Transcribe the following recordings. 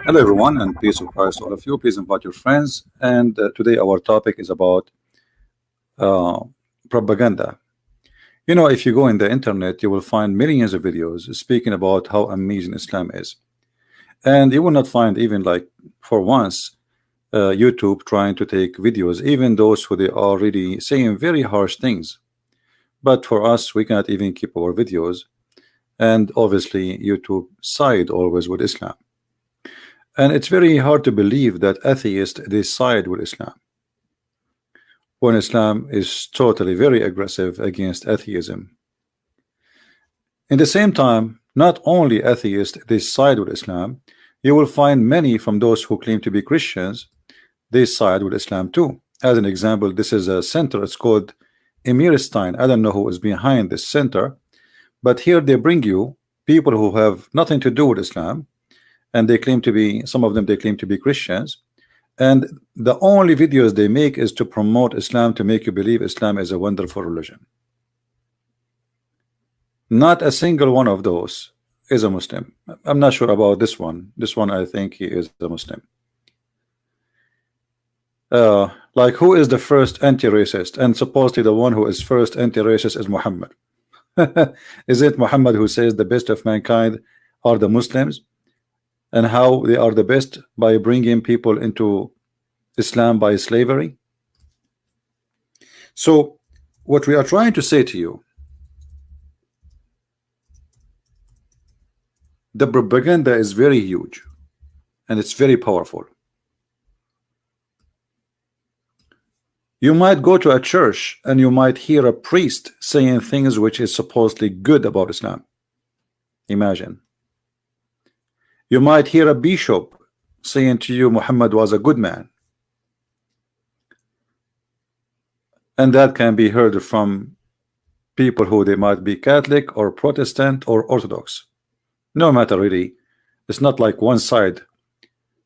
Hello, everyone, and peace of Christ to all of you. Please invite your friends. And today, our topic is about uh, propaganda. You know, if you go in the internet, you will find millions of videos speaking about how amazing Islam is, and you will not find even like for once YouTube trying to take videos, even those who they are really saying very harsh things. But for us, we cannot even keep our videos, and obviously, YouTube side always with Islam. And it's very hard to believe that atheists they side with Islam when Islam is totally very aggressive against atheism. In the same time, not only atheists they side with Islam, you will find many from those who claim to be Christians they side with Islam too. As an example, this is a center, it's called Emirstein. I don't know who is behind this center, but here they bring you people who have nothing to do with Islam, and they claim to be, some of them they claim to be Christians, and the only videos they make is to promote Islam, to make you believe Islam is a wonderful religion. Not a single one of those is a Muslim. I'm not sure about this one. This one I think he is a Muslim. Like, who is the first anti-racist? And supposedly the one who is first anti-racist is Muhammad. Is it Muhammad who says the best of mankind are the Muslims? And how they are the best? By bringing people into Islam by slavery. So what we are trying to say to you, the propaganda is very huge and it's very powerful. You might go to a church and you might hear a priest saying things which is supposedly good about Islam. Imagine. You might hear a bishop saying to you Muhammad was a good man, and that can be heard from people who they might be Catholic or Protestant or Orthodox. No matter really, it's not like one side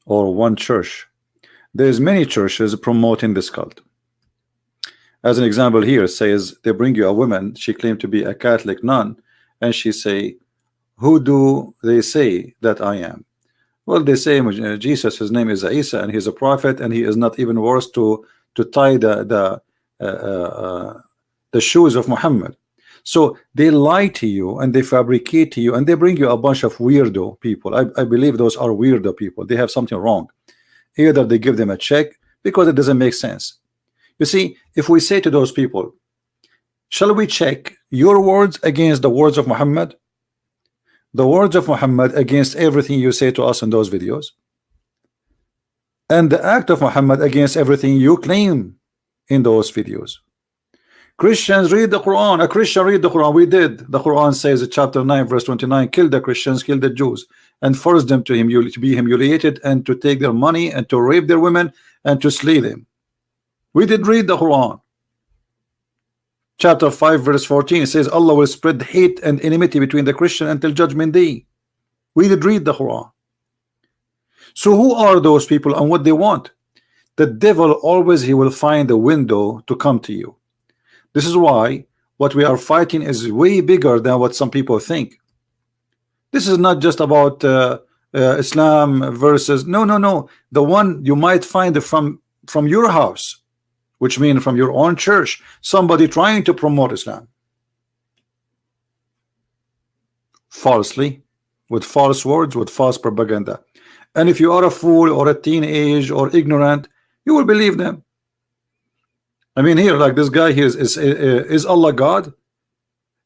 or one church. There's many churches promoting this cult. As an example here, it says they bring you a woman, she claimed to be a Catholic nun, and she say, who do they say that I am? Well, they say Jesus, his name is Isa, and he's a prophet, and he is not even worth to tie the shoes of Muhammad. So they lie to you and they fabricate to you, and they bring you a bunch of weirdo people. I believe those are weirdo people. They have something wrong. Either they give them a check because it doesn't make sense. You see, if we say to those people, shall we check your words against the words of Muhammad? The words of Muhammad against everything you say to us in those videos, and the act of Muhammad against everything you claim in those videos. Christians read the Quran. A Christian read the Quran. We did. The Quran says in chapter 9 verse 29, kill the Christians, kill the Jews, and force them to be humiliated, and to take their money, and to rape their women, and to slay them. We did read the Quran. Chapter 5 verse 14, it says Allah will spread hate and enmity between the Christian until judgment day. We did read the Quran. So who are those people and what they want? The devil always, he will find a window to come to you. This is why what we are fighting is way bigger than what some people think. This is not just about Islam versus no. The one you might find from your house, which means from your own church, somebody trying to promote Islam falsely, with false words, with false propaganda. And if you are a fool or a teenage or ignorant, you will believe them. I mean, here, like this guy here is Allah God,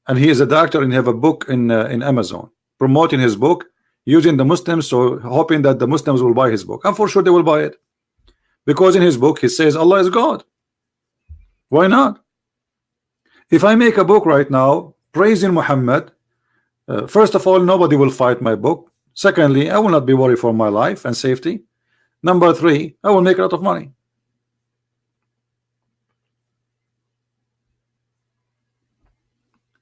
and he is a doctor and have a book in Amazon promoting his book, using the Muslims, so hoping that the Muslims will buy his book. And for sure they will buy it, because in his book he says Allah is God. Why not? If I make a book right now praising Muhammad, first of all, nobody will fight my book. Secondly, I will not be worried for my life and safety. Number three, I will make a lot of money.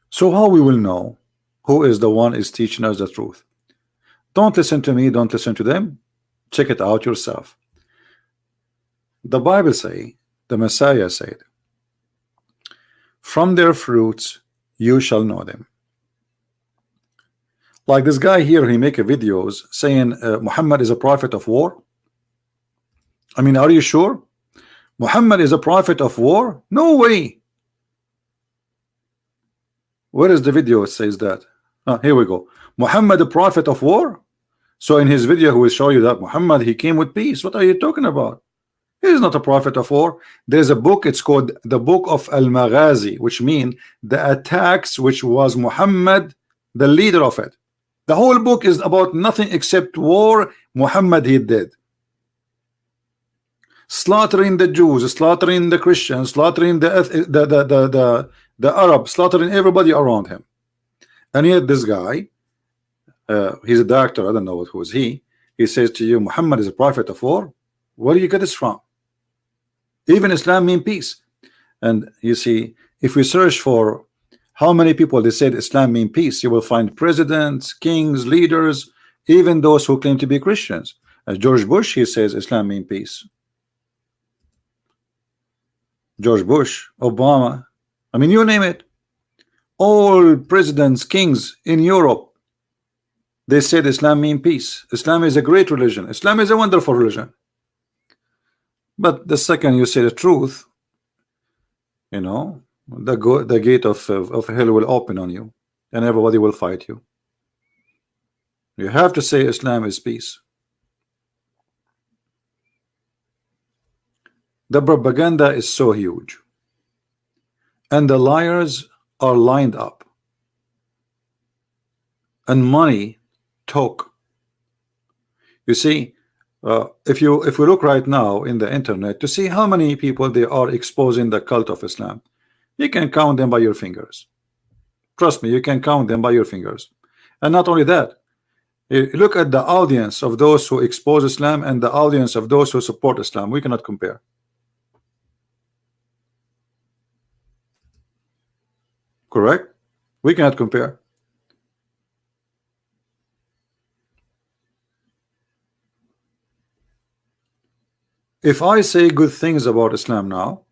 So how we will know who is the one is teaching us the truth? Don't listen to me, don't listen to them. Check it out yourself. The Bible say, the Messiah said, from their fruits you shall know them. Like this guy here, he make a videos saying Muhammad is a prophet of war. I mean, are you sure Muhammad is a prophet of war? No way. Where is the video? It says that. Here we go. Muhammad, a prophet of war. So in his video, he will show you that Muhammad, he came with peace. What are you talking about? He is not a prophet of war. There's a book, it's called the Book of Al-Maghazi, which means the attacks which was Muhammad the leader of it. The whole book is about nothing except war Muhammad he did. Slaughtering the Jews, slaughtering the Christians, slaughtering the Arabs, slaughtering everybody around him. And yet this guy, he's a doctor, I don't know who is he says to you Muhammad is a prophet of war. Where do you get this from? Even Islam means peace. And you see, if we search for how many people they said Islam means peace, you will find presidents, kings, leaders, even those who claim to be Christians. George Bush, he says Islam means peace. George Bush, Obama, I mean, you name it. All presidents, kings in Europe, they said Islam means peace. Islam is a great religion. Islam is a wonderful religion. But the second you say the truth, you know, the gate of hell will open on you, and everybody will fight you. You have to say Islam is peace. The propaganda is so huge, and the liars are lined up, and money talk. You see, if we look right now in the internet to see how many people they are exposing the cult of Islam, you can count them by your fingers. Trust me, you can count them by your fingers. And not only that, you look at the audience of those who expose Islam and the audience of those who support Islam. We cannot compare. Correct? We cannot compare. If I say good things about Islam now,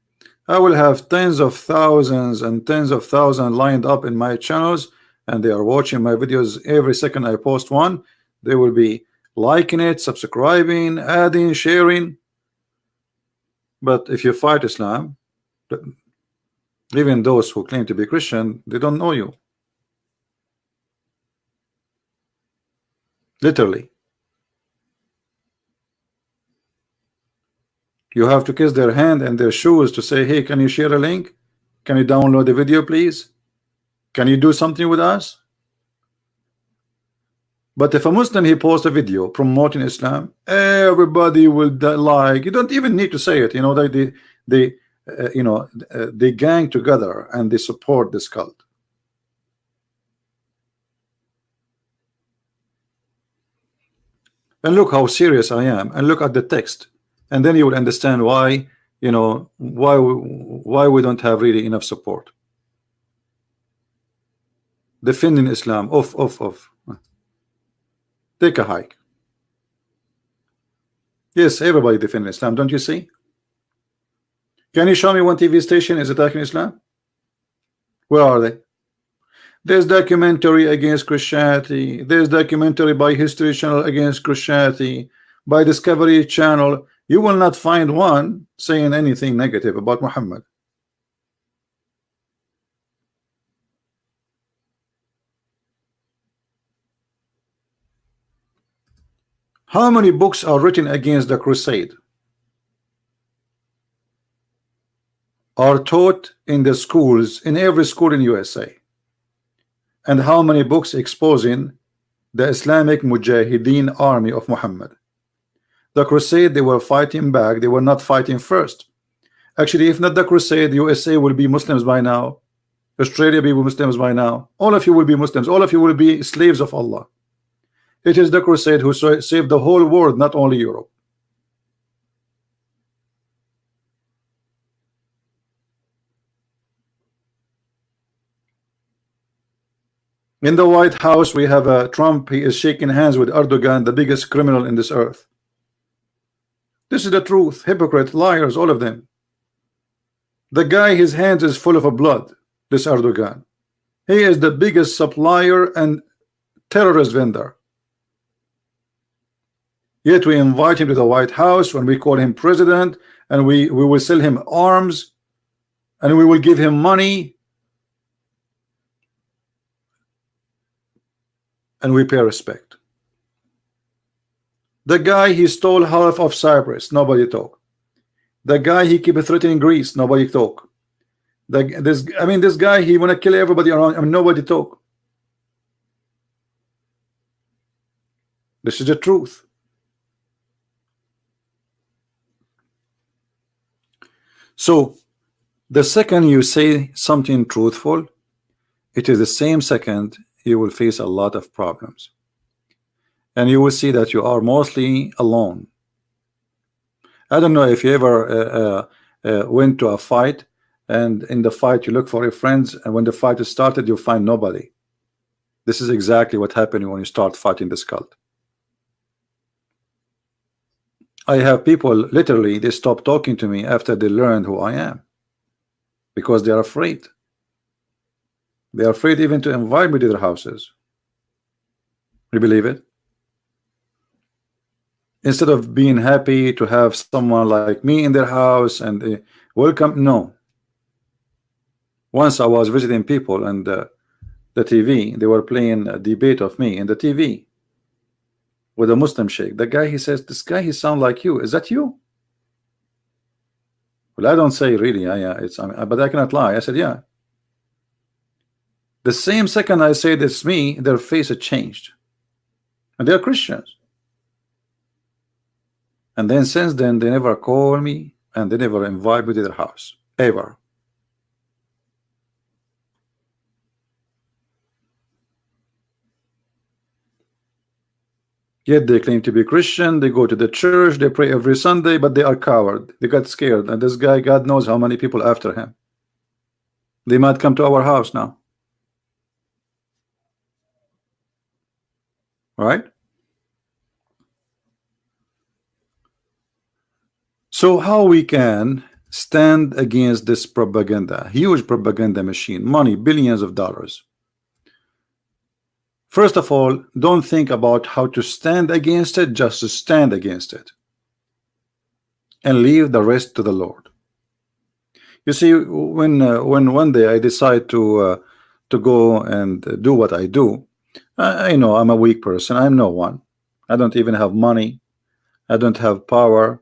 I will have tens of thousands and tens of thousands lined up in my channels, and they are watching my videos every second I post one. They will be liking it, subscribing, adding, sharing. But if you fight Islam, even those who claim to be Christian, they don't know you. Literally. You have to kiss their hand and their shoes to say, hey, can you share a link? Can you download the video, please? Can you do something with us? But if a Muslim, he posts a video promoting Islam, everybody will like. You don't even need to say it. You know, they gang together and they support this cult. And look how serious I am, and look at the text. And then you will understand why, you know, why we don't have really enough support. Defending Islam, off. Take a hike. Yes, everybody defending Islam, don't you see? Can you show me one TV station is attacking Islam? Where are they? There's documentary against Christianity. There's documentary by History Channel against Christianity, by Discovery Channel. You will not find one saying anything negative about Muhammad. How many books are written against the crusade? Are taught in the schools, in every school in USA? And how many books exposing the Islamic Mujahideen army of Muhammad? The crusade, they were fighting back. They were not fighting first. Actually, if not the crusade, USA will be Muslims by now. Australia will be Muslims by now. All of you will be Muslims. All of you will be slaves of Allah. It is the crusade who saved the whole world, not only Europe. In the White House, we have Trump. He is shaking hands with Erdogan, the biggest criminal in this earth. This is the truth. Hypocrite, liars, all of them. The guy, his hands is full of blood, this Erdogan. He is the biggest supplier and terrorist vendor. Yet we invite him to the White House when we call him president, and we will sell him arms, and we will give him money, and we pay respect. The guy, he stole half of Cyprus, nobody talk. The guy, he keep threatening Greece, nobody talk. This guy, he wanna kill everybody around him, nobody talk. This is the truth. So the second you say something truthful, it is the same second you will face a lot of problems, and you will see that you are mostly alone. I don't know if you ever went to a fight, and in the fight you look for your friends, and when the fight is started you find nobody. This is exactly what happened when you start fighting this cult. I have people literally, they stop talking to me after they learned who I am, because they are afraid. They are afraid even to invite me to their houses. You believe it? Instead of being happy to have someone like me in their house and welcome, no. Once I was visiting people, and the TV, they were playing a debate of me in the TV with a Muslim sheikh. The guy, he says, this guy, he sound like you. Is that you? Well, I don't say really. But I cannot lie. I said, yeah. The same second I said it's me, their face had changed, and they are Christians. And then since then, they never call me, and they never invite me to their house ever. Yet they claim to be Christian, they go to the church, they pray every Sunday, but they are coward. They got scared, and this guy, God knows how many people after him. They might come to our house now. Right? So how we can stand against this propaganda, huge propaganda machine, money, billions of dollars? First of all, don't think about how to stand against it, just to stand against it and leave the rest to the Lord. You see, when one day I decide to go and do what I do, I know I'm a weak person. I'm no one. I don't even have money. I don't have power.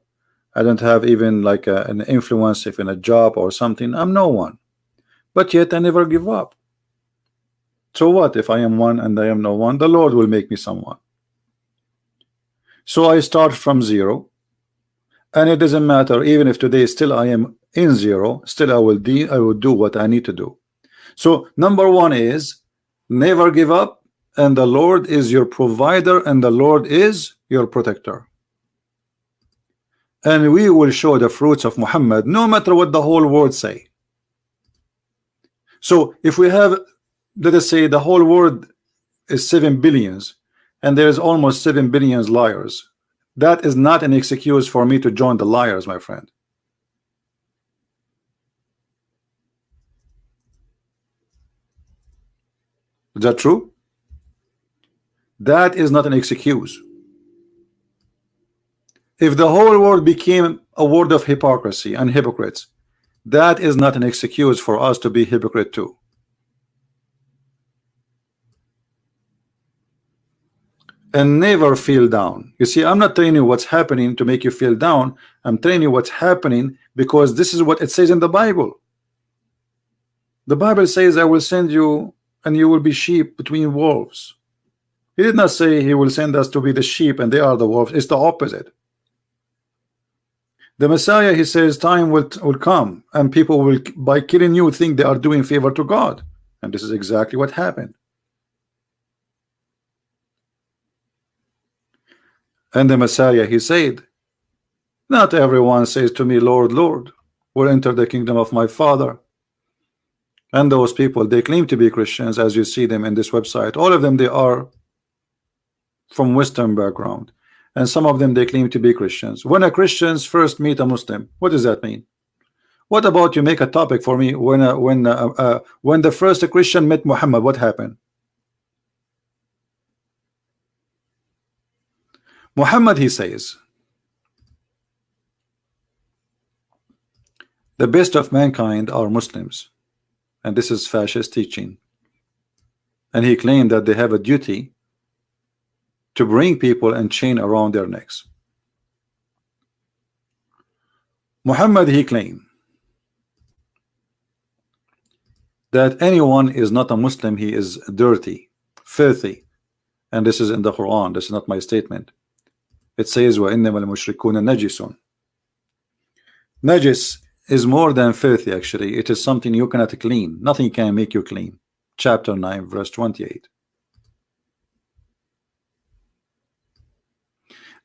I don't have even like an influence if in a job or something. I'm no one. But yet I never give up. So what if I am one and I am no one? The Lord will make me someone. So I start from zero, and it doesn't matter even if today still I am in zero, still I will do what I need to do. So number one is never give up, and the Lord is your provider, and the Lord is your protector. And we will show the fruits of Muhammad no matter what the whole world say. So if we have, let us say, the whole world is 7 billions, and there is almost 7 billion liars, that is not an excuse for me to join the liars, my friend. Is that true? That is not an excuse. If the whole world became a world of hypocrisy and hypocrites, that is not an excuse for us to be hypocrite too. And never feel down. You see, I'm not telling you what's happening to make you feel down. I'm telling you what's happening because this is what it says in the Bible. The Bible says, I will send you and you will be sheep between wolves. He did not say he will send us to be the sheep and they are the wolves. It's the opposite. The Messiah, he says, time will come and people will, by killing you, think they are doing favor to God. And this is exactly what happened. And the Messiah, he said, not everyone says to me, Lord, Lord, will enter the kingdom of my Father. And those people, they claim to be Christians, as you see them in this website. All of them, they are from Western background. And some of them, they claim to be Christians. When a Christians first meet a Muslim, what does that mean? What about you make a topic for me when the first Christian met Muhammad, what happened? Muhammad, he says, the best of mankind are Muslims, and this is fascist teaching. And he claimed that they have a duty to bring people and chain around their necks. Muhammad, he claimed that anyone is not a Muslim, he is dirty, filthy. And this is in the Quran, this is not my statement. It says وَإِنَّمَا الْمُشْرِكُونَ نَجِسٌ. Najis is more than filthy, actually. It is something you cannot clean. Nothing can make you clean. Chapter 9 verse 28.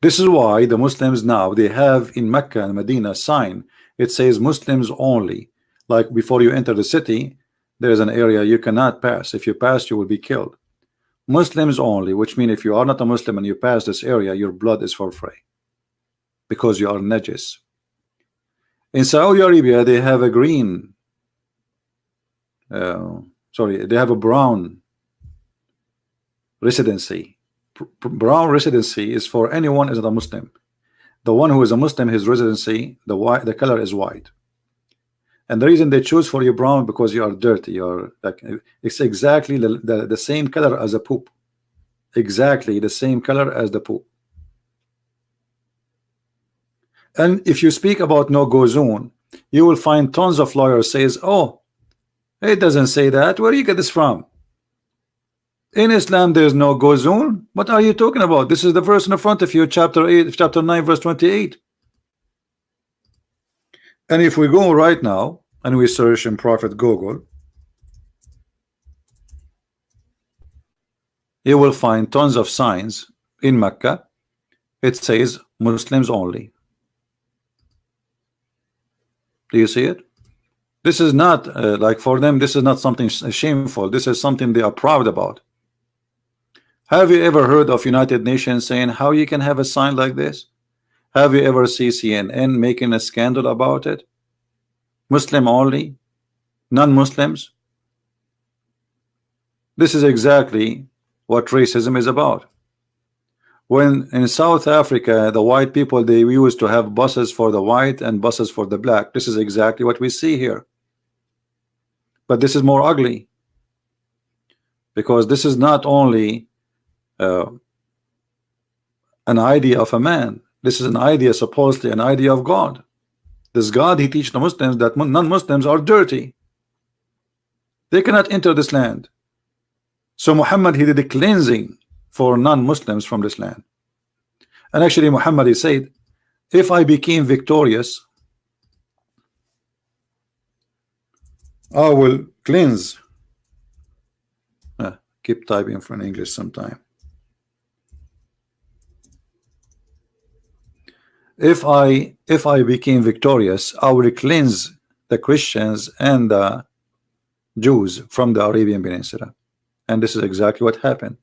This is why the Muslims now, they have in Mecca and Medina a sign. It says Muslims only. Like before you enter the city, there is an area you cannot pass. If you pass, you will be killed. Muslims only, which means if you are not a Muslim and you pass this area, your blood is for free, because you are najis. In Saudi Arabia, they have a green, they have a brown residency. Brown residency is for anyone who is not a Muslim. The one who is a Muslim, his residency, the color is white. And the reason they choose for you brown, because you are dirty. You're like, it's exactly the same color as a poop. Exactly the same color as the poop. And if you speak about no-go zone, you will find tons of lawyers says, oh, it doesn't say that. Where do you get this from? In Islam, there is no-go zone. What are you talking about? This is the verse in the front of you, chapter 9, verse 28. And if we go right now and we search in Prophet Google, you will find tons of signs in Mecca. It says Muslims only. Do you see it? This is not like for them, this is not something shameful. This is something they are proud about. Have you ever heard of United Nations saying how you can have a sign like this? Have you ever seen CNN making a scandal about it? Muslim only, non-Muslims. This is exactly what racism is about. When in South Africa, the white people, they used to have buses for the white and buses for the black. This is exactly what we see here. But this is more ugly, because this is not only an idea of a man. This is an idea, supposedly an idea of God. This God, he teaches the Muslims that non-Muslims are dirty. They cannot enter this land. So Muhammad, he did a cleansing for non-Muslims from this land. And actually Muhammad, he said, if I became victorious, I will cleanse. Keep typing for English sometime. If I became victorious, I will cleanse the Christians and the Jews from the Arabian Peninsula. And this is exactly what happened.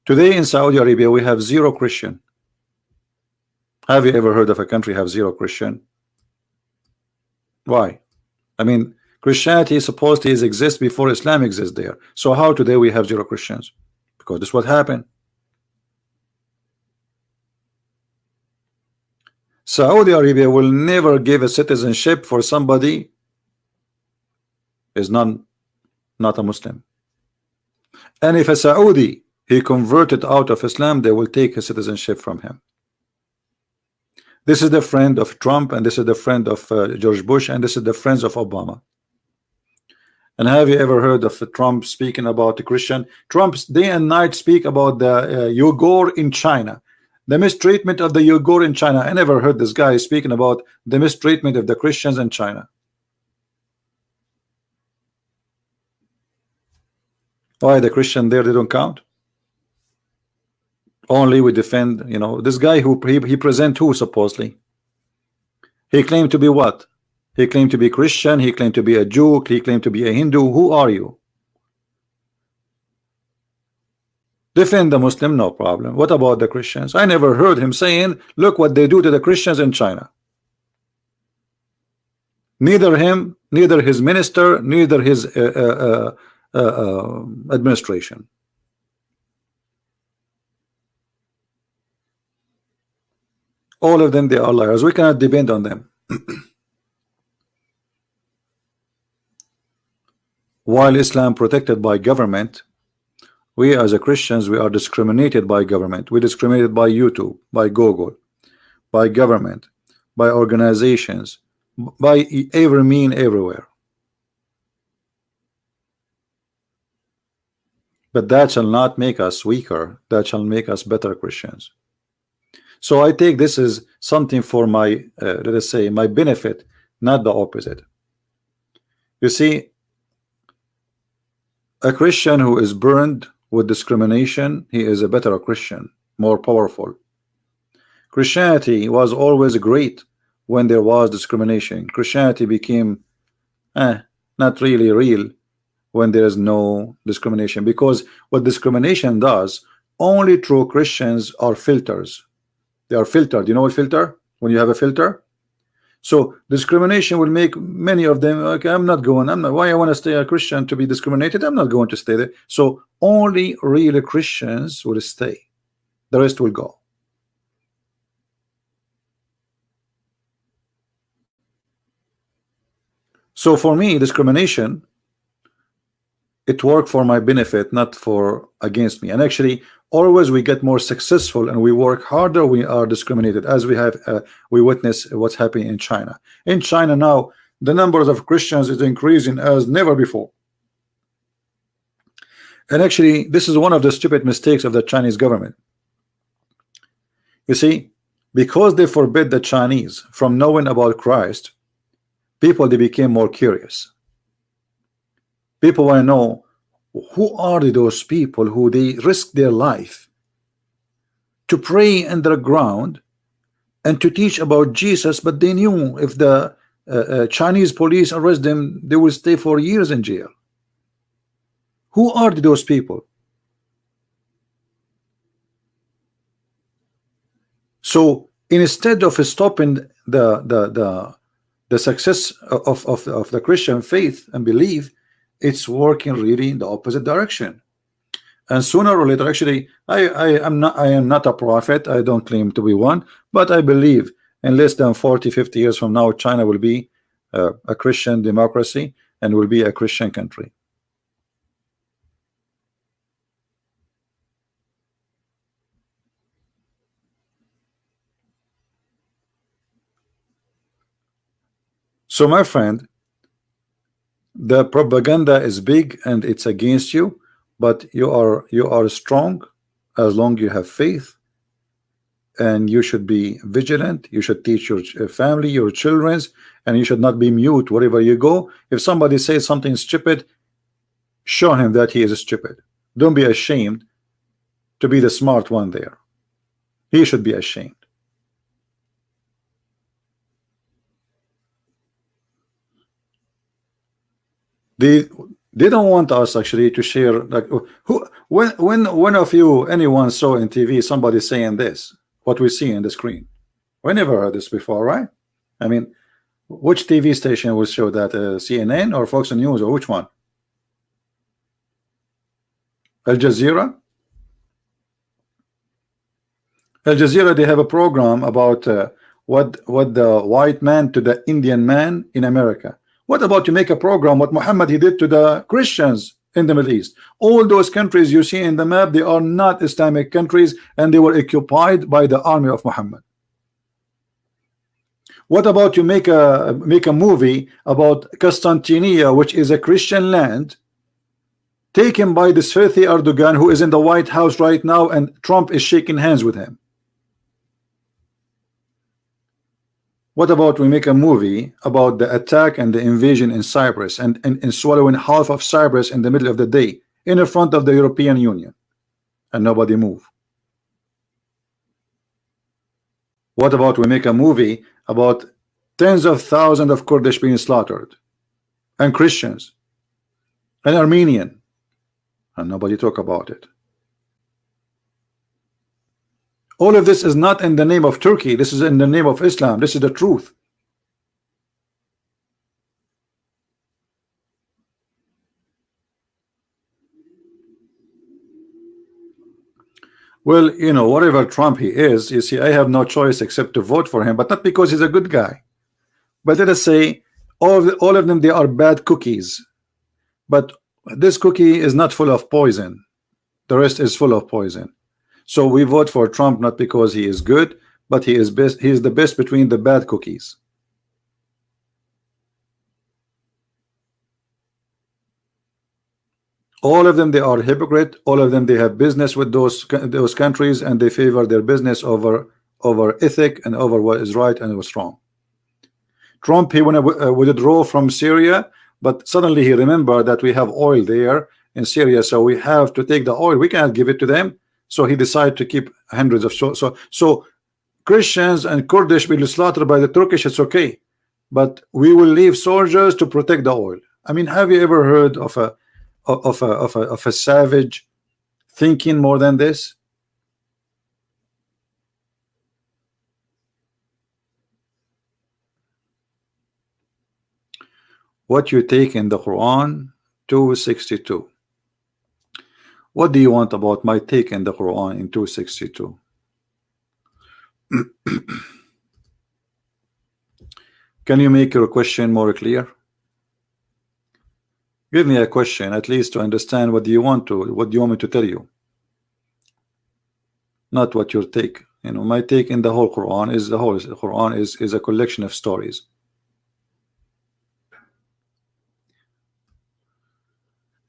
Today in Saudi Arabia, we have 0 Christian. Have you ever heard of a country have 0 Christian? Why? I mean, Christianity is supposed to exist before Islam exists there. So how today we have 0 Christians? Because this is what happened. Saudi Arabia will never give a citizenship for somebody is not a Muslim. And if a Saudi he converted out of Islam, they will take his citizenship from him. This is the friend of Trump, and this is the friend of George Bush, and this is the friends of Obama. And have you ever heard of Trump speaking about the Christian? Trump day and night speak about the Uyghur in China, the mistreatment of the Uyghur in China. I never heard this guy speaking about the mistreatment of the Christians in China. Why the Christian there, they don't count? Only we defend, you know, this guy who he present who supposedly? He claimed to be what? He claimed to be Christian, he claimed to be a Jew, he claimed to be a Hindu. Who are you? Defend the Muslim, no problem. What about the Christians? I never heard him saying, look what they do to the Christians in China. Neither him, neither his minister, neither his administration. All of them, they are liars. We cannot depend on them. While Islam protected by government, we as a Christians, we are discriminated by government. We discriminated by YouTube, by Google, by government, by organizations, by every mean everywhere. But that shall not make us weaker. That shall make us better Christians. So I take this as something for my, let us say, my benefit, not the opposite. You see, a Christian who is burned with discrimination, he is a better Christian, more powerful. Christianity was always great when there was discrimination. Christianity became not really real when there is no discrimination, because what discrimination does, only true Christians are filters. They are filtered. You know what filter? When you have a filter, so discrimination will make many of them, okay, I'm not why I want to stay a Christian to be discriminated? I'm not going to stay there. So only real Christians will stay, the rest will go. So for me, discrimination, it worked for my benefit, not for against me. And actually, always we get more successful and we work harder, we are discriminated, as we have we witness what's happening in China. In China now, the numbers of Christians is increasing as never before. And actually, this is one of the stupid mistakes of the Chinese government. You see, because they forbid the Chinese from knowing about Christ, people, they became more curious. People want to know, who are those people who they risk their life to pray underground and to teach about Jesus, but they knew if the Chinese police arrest them, they will stay for years in jail. Who are those people? So instead of stopping the success of the Christian faith and belief, it's working really in the opposite direction. And sooner or later, actually, I am not a prophet, I don't claim to be one, but I believe in less than 40-50 years from now, China will be a Christian democracy and will be a Christian country. So my friend, the propaganda is big and it's against you, but you are strong as long as you have faith, and you should be vigilant. You should teach your family, your children, and you should not be mute wherever you go. If somebody says something stupid, show him that he is stupid. Don't be ashamed to be the smart one there. He should be ashamed. They don't want us actually to share, like, who when one of you, anyone saw in TV somebody saying this, what we see in the screen? We never heard this before, right? I mean, which TV station will show that? CNN or Fox News, or which one? Al Jazeera? Al Jazeera, they have a program about what the white man to the Indian man in America. What about to make a program what Muhammad he did to the Christians in the Middle East? All those countries you see in the map, they are not Islamic countries, and they were occupied by the army of Muhammad. What about you make a movie about Constantinople, which is a Christian land, taken by this filthy Erdogan, who is in the White House right now, and Trump is shaking hands with him? What about we make a movie about the attack and the invasion in Cyprus, and swallowing half of Cyprus in the middle of the day in the front of the European Union, and nobody move? What about we make a movie about tens of thousands of Kurdish being slaughtered, and Christians, and Armenian, and nobody talk about it? All of this is not in the name of Turkey. This is in the name of Islam. This is the truth. Well, you know, whatever Trump he is, you see, I have no choice except to vote for him, but not because he's a good guy. But let us say all of them, they are bad cookies. But this cookie is not full of poison. The rest is full of poison. So we vote for Trump not because he is good, but he is best. He is the best between the bad cookies. All of them, they are hypocrite. All of them, they have business with those countries, and they favor their business over ethic and over what is right and what's wrong. Trump, he want to withdraw from Syria, but suddenly he remembered that we have oil there in Syria, so we have to take the oil. We cannot give it to them, so he decided to keep hundreds of so Christians and Kurdish will be slaughtered by the Turkish. It's okay, but we will leave soldiers to protect the oil. I mean, have you ever heard of a savage thinking more than this? What you take in the Quran, 262. What do you want about my take in the Quran in 262? Can you make your question more clear? Give me a question at least to understand what do you want me to tell you, not what your take. You know, my take in the whole Quran is the whole Quran is a collection of stories.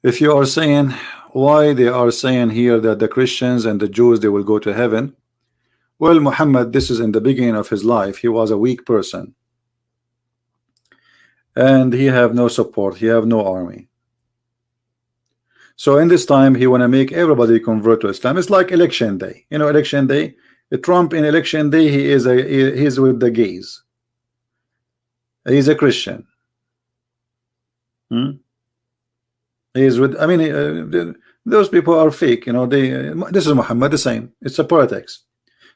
If you are saying why they are saying here that the Christians and the Jews, they will go to heaven, well, Muhammad, this is in the beginning of his life. He was a weak person, and he have no support. He have no army. So in this time, he want to make everybody convert to Islam. It's like election day. You know, election day. Trump in election day, he's with the gays. He's a Christian. He's with. I mean, those people are fake. You know, this is Muhammad the same. It's a politics.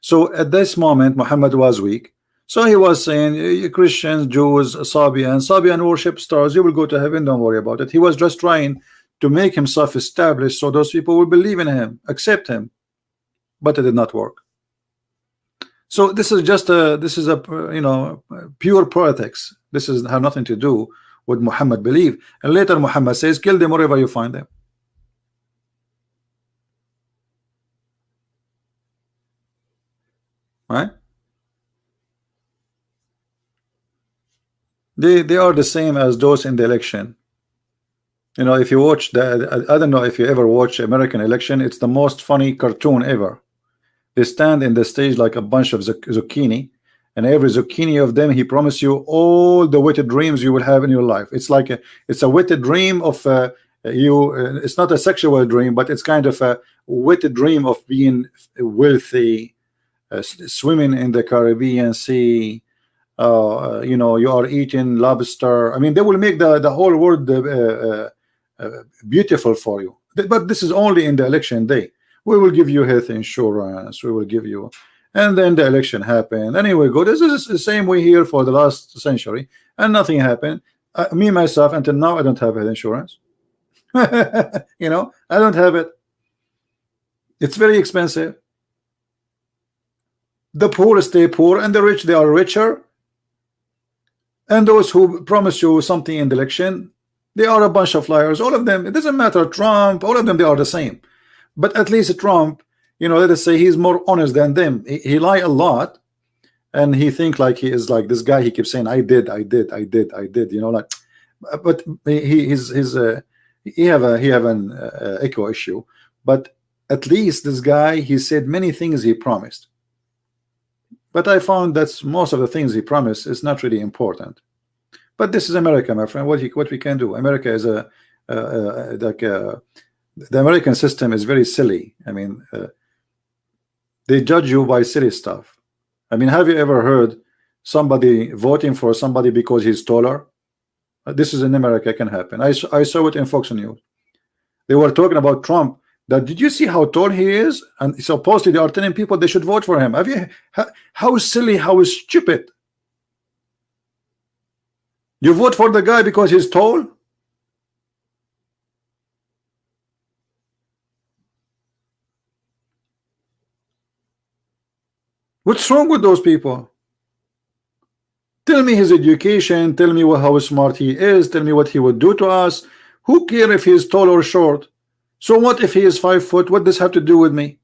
So at this moment, Muhammad was weak. So he was saying, Christians, Jews, Sabian worship stars. You will go to heaven. Don't worry about it. He was just trying to make himself established so those people will believe in him, accept him, but it did not work. So this is just a you know, pure politics. This is have nothing to do with Muhammad believe. And later Muhammad says, kill them wherever you find them. Right? They are the same as those in the election. You know, if you watch the, I don't know if you ever watch American election, it's the most funny cartoon ever. They stand in the stage like a bunch of zucchini, and every zucchini of them, he promised you all the wicked dreams you will have in your life. It's like it's a wicked dream of it's not a sexual dream, but it's kind of a wicked dream of being wealthy, swimming in the Caribbean Sea. You know, you are eating lobster. I mean, they will make the whole world beautiful for you. But this is only in the election day. We will give you health insurance. We will give you, and then the election happened. Anyway, go. This is the same way here for the last century, and nothing happened. Me myself, until now, I don't have health insurance. You know, I don't have it. It's very expensive. The poor stay poor, and the rich, they are richer. And those who promise you something in the election, they are a bunch of liars. All of them. It doesn't matter. Trump, all of them, they are the same. But at least Trump, you know, let us say he's more honest than them. He lie a lot, and he think like he is like this guy. He keeps saying, "I did." You know, like, but he have an echo issue. But at least this guy, he said many things he promised. But I found that most of the things he promised is not really important. But this is America, my friend. What we can do? America is the American system is very silly. I mean, they judge you by silly stuff. I mean, have you ever heard somebody voting for somebody because he's taller? This is in America, can happen. I saw it in Fox News. They were talking about Trump. That did you see how tall he is? And supposedly they are telling people they should vote for him. Have you? How silly? How stupid? You vote for the guy because he's tall? What's wrong with those people? Tell me his education, tell me how smart he is, tell me what he would do to us. Who cares if he is tall or short? So what if he is 5 foot? What does this have to do with me?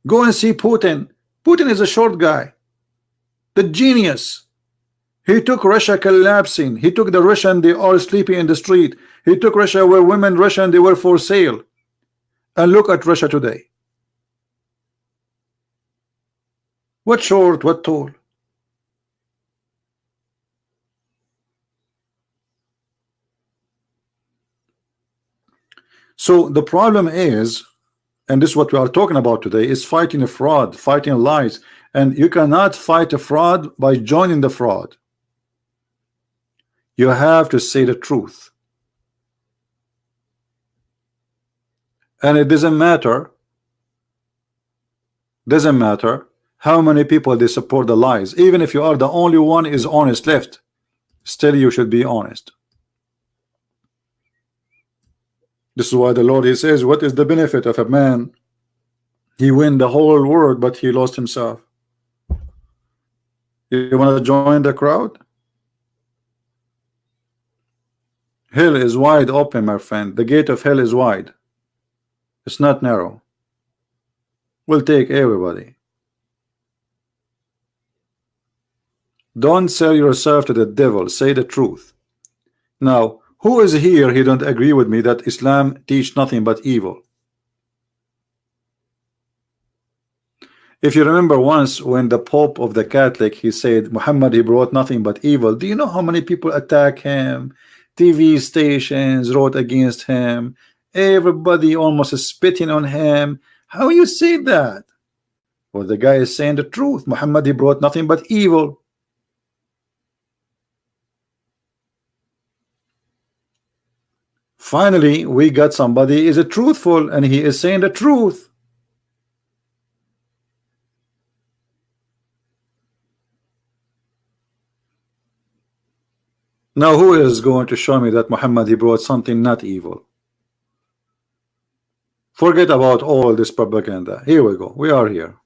Go and see Putin. Putin is a short guy, the genius. He took Russia collapsing. He took the Russian, they are sleeping in the street. He took Russia where women Russian, they were for sale. And look at Russia today. What short, what tall? So the problem is, and this is what we are talking about today, is fighting a fraud, fighting lies. And you cannot fight a fraud by joining the fraud. You have to say the truth. And it doesn't matter how many people they support the lies. Even if you are the only one is honest left, still you should be honest. This is why the Lord, he says, what is the benefit of a man? He win the whole world, but he lost himself. You want to join the crowd? Hell is wide open, my friend. The gate of hell is wide. It's not narrow. We'll take everybody. Don't sell yourself to the devil. Say the truth. Now, who is here? He don't agree with me that Islam teach nothing but evil. If you remember once when the Pope of the Catholic, he said Muhammad, he brought nothing but evil. Do you know how many people attack him? TV stations wrote against him. Everybody almost is spitting on him. How you say that? Well, the guy is saying the truth. Muhammad, he brought nothing but evil. Finally, we got somebody is a truthful, and he is saying the truth. Now, who is going to show me that Muhammad, he brought something not evil? Forget about all this propaganda. Here we go. We are here.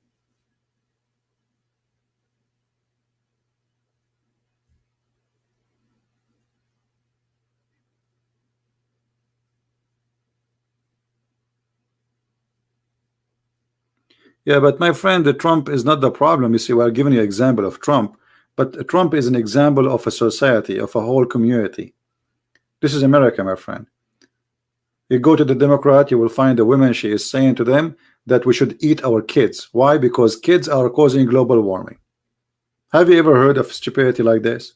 Yeah, but my friend, the Trump is not the problem. You see, we are giving you an example of Trump, but Trump is an example of a society, of a whole community. This is America, my friend. You go to the Democrat, you will find the women, she is saying to them that we should eat our kids. Why? Because kids are causing global warming. Have you ever heard of stupidity like this?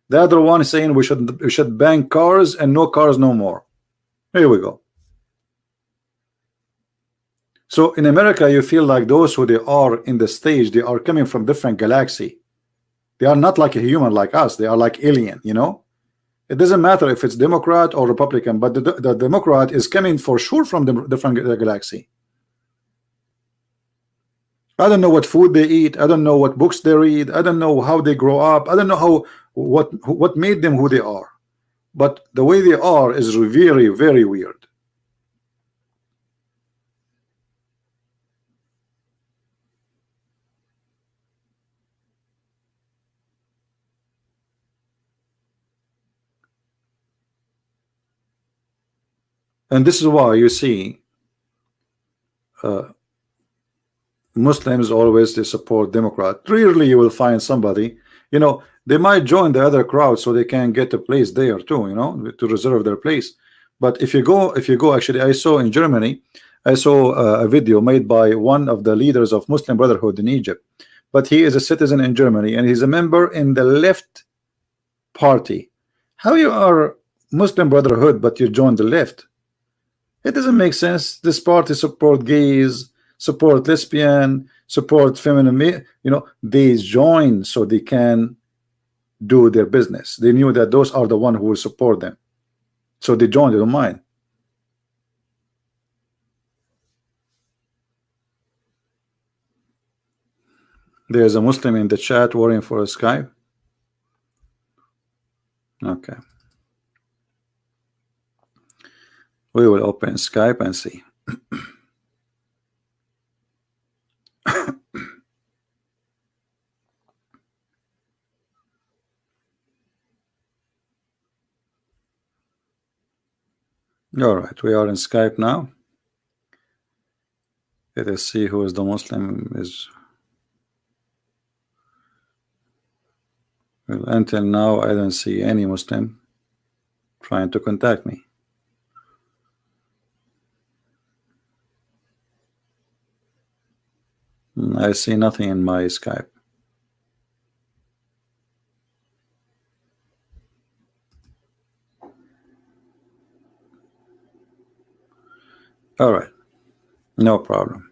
The other one is saying we should ban cars and no cars no more. Here we go. So in America, you feel like those who they are in the stage, they are coming from different galaxy. They are not like a human like us. They are like alien, you know. It doesn't matter if it's Democrat or Republican, but the Democrat is coming for sure from the different galaxy. I don't know what food they eat. I don't know what books they read. I don't know how they grow up. I don't know how what made them who they are. But the way they are is very, very weird. And this is why you see Muslims always they support Democrat. Rarely you will find somebody, you know, they might join the other crowd so they can get a place there too, you know, to reserve their place. But if you go, actually, I saw in Germany, I saw a video made by one of the leaders of Muslim Brotherhood in Egypt, but he is a citizen in Germany and he's a member in the left party. How you are Muslim Brotherhood but you join the left? It doesn't make sense. This party support gays, support lesbian, support feminine. You know, they join so they can do their business. They knew that those are the one who will support them, so they joined. They don't mind. There's a Muslim in the chat worrying for a Skype. Okay. We will open Skype and see. All right, we are in Skype now. Let us see who is the Muslim is. Well, until now, I don't see any Muslim trying to contact me. I see nothing in my Skype. All right, no problem.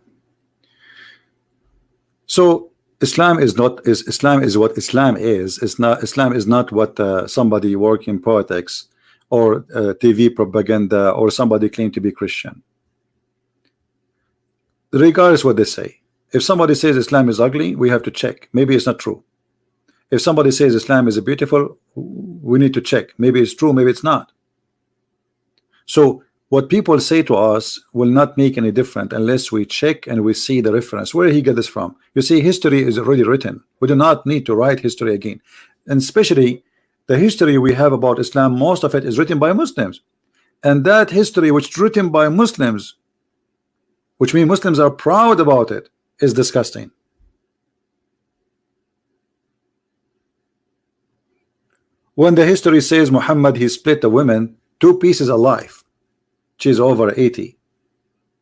So Islam is not Islam is what Islam is. It's not Islam is not what somebody working in politics or TV propaganda or somebody claim to be Christian. Regardless what they say, if somebody says Islam is ugly, we have to check. Maybe it's not true. If somebody says Islam is beautiful, we need to check. Maybe it's true, maybe it's not. So what people say to us will not make any difference unless we check and we see the reference. Where he get this from? You see, history is already written. We do not need to write history again. And especially the history we have about Islam, most of it is written by Muslims. And that history which is written by Muslims, which means Muslims are proud about it, is disgusting. When the history says Muhammad, he split the women 2 pieces alive, she's over 80,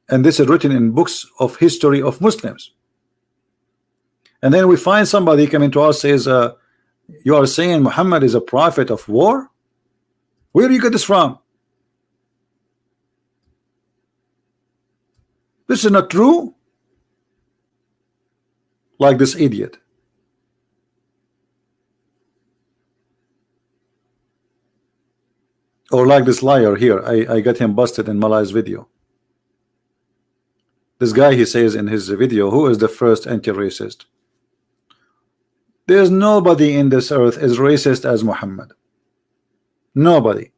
and this is written in books of history of Muslims. And then we find somebody coming to us says you are saying Muhammad is a prophet of war. Where do you get this from? This is not true. Like this idiot. Or like this liar here. I got him busted in Malay's video. This guy, he says in his video, who is the first anti-racist? There's nobody in this earth as racist as Muhammad. Nobody.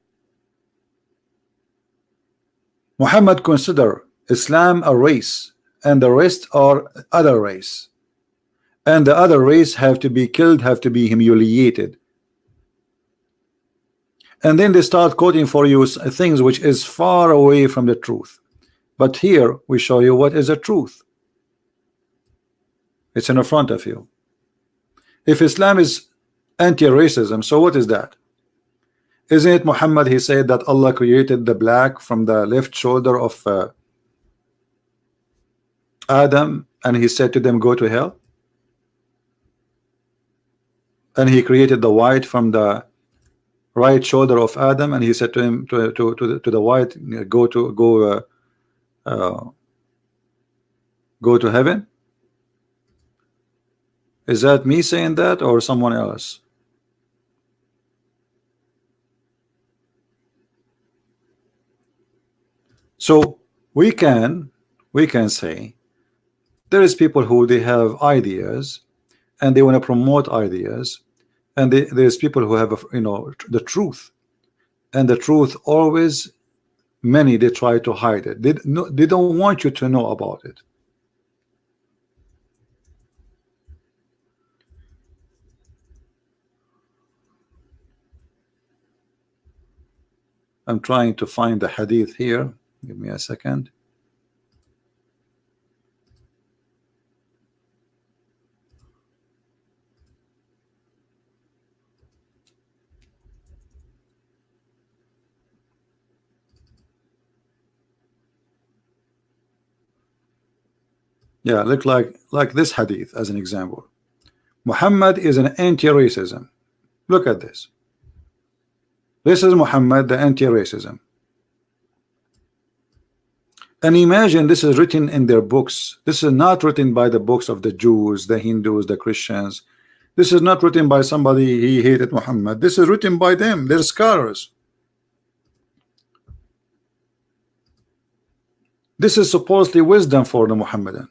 Muhammad consider Islam a race, and the rest are other race. And the other race have to be killed, have to be humiliated. And then they start quoting for you things which is far away from the truth. But here we show you what is the truth. It's in front of you. If Islam is anti-racism, so what is that? Isn't it Muhammad, he said that Allah created the black from the left shoulder of Adam, and he said to them, go to hell? And he created the white from the right shoulder of Adam, and he said to him, to the white, go to heaven. Is that me saying that or someone else? So we can say there is people who they have ideas and they want to promote ideas, and there's people who have the truth, and the truth always, many, they try to hide it. They don't want you to know about it. I'm trying to find the hadith here. Give me a second. Yeah, look like this hadith as an example. Muhammad is an anti-racism. Look at this. This is Muhammad, the anti-racism. And imagine this is written in their books. This is not written by the books of the Jews, the Hindus, the Christians. This is not written by somebody he hated Muhammad. This is written by them. They're scholars. This is supposedly wisdom for the Muhammadan.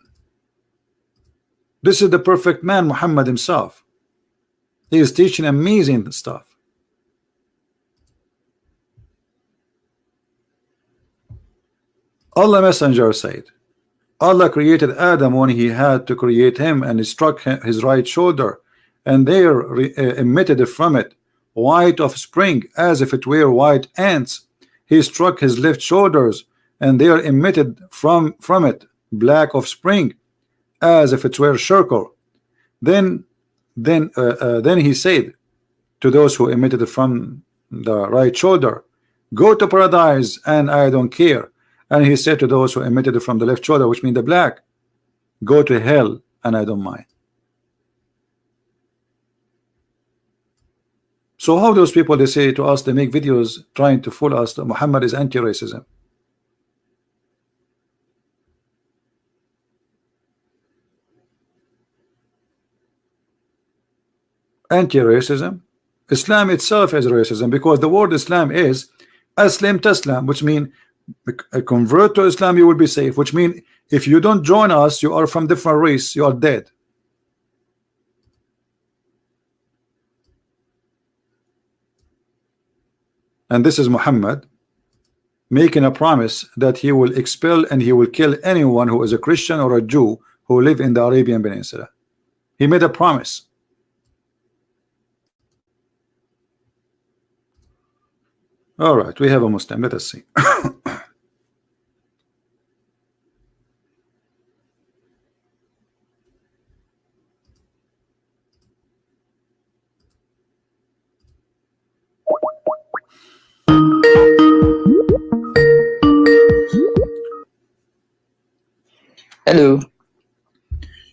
This is the perfect man, Muhammad himself. He is teaching amazing stuff. Allah Messenger said, Allah created Adam when he had to create him, and he struck his right shoulder, and there emitted from it white of spring, as if it were white ants, he struck his left shoulders, and there emitted from it black of spring, as if it were charcoal. Then he said to those who emitted from the right shoulder, go to paradise and I don't care. And he said to those who emitted from the left shoulder, which means the black, go to hell and I don't mind. So how those people, they say to us, they make videos trying to fool us that Muhammad is anti-racism. Anti-racism. Islam itself is racism, because the word Islam is Aslim Taslam, which means convert to Islam, you will be safe, which means if you don't join us, you are from different race, you are dead. And this is Muhammad making a promise that he will expel and he will kill anyone who is a Christian or a Jew who live in the Arabian Peninsula. He made a promise. All right, we have a Muslim. Let us see. Hello.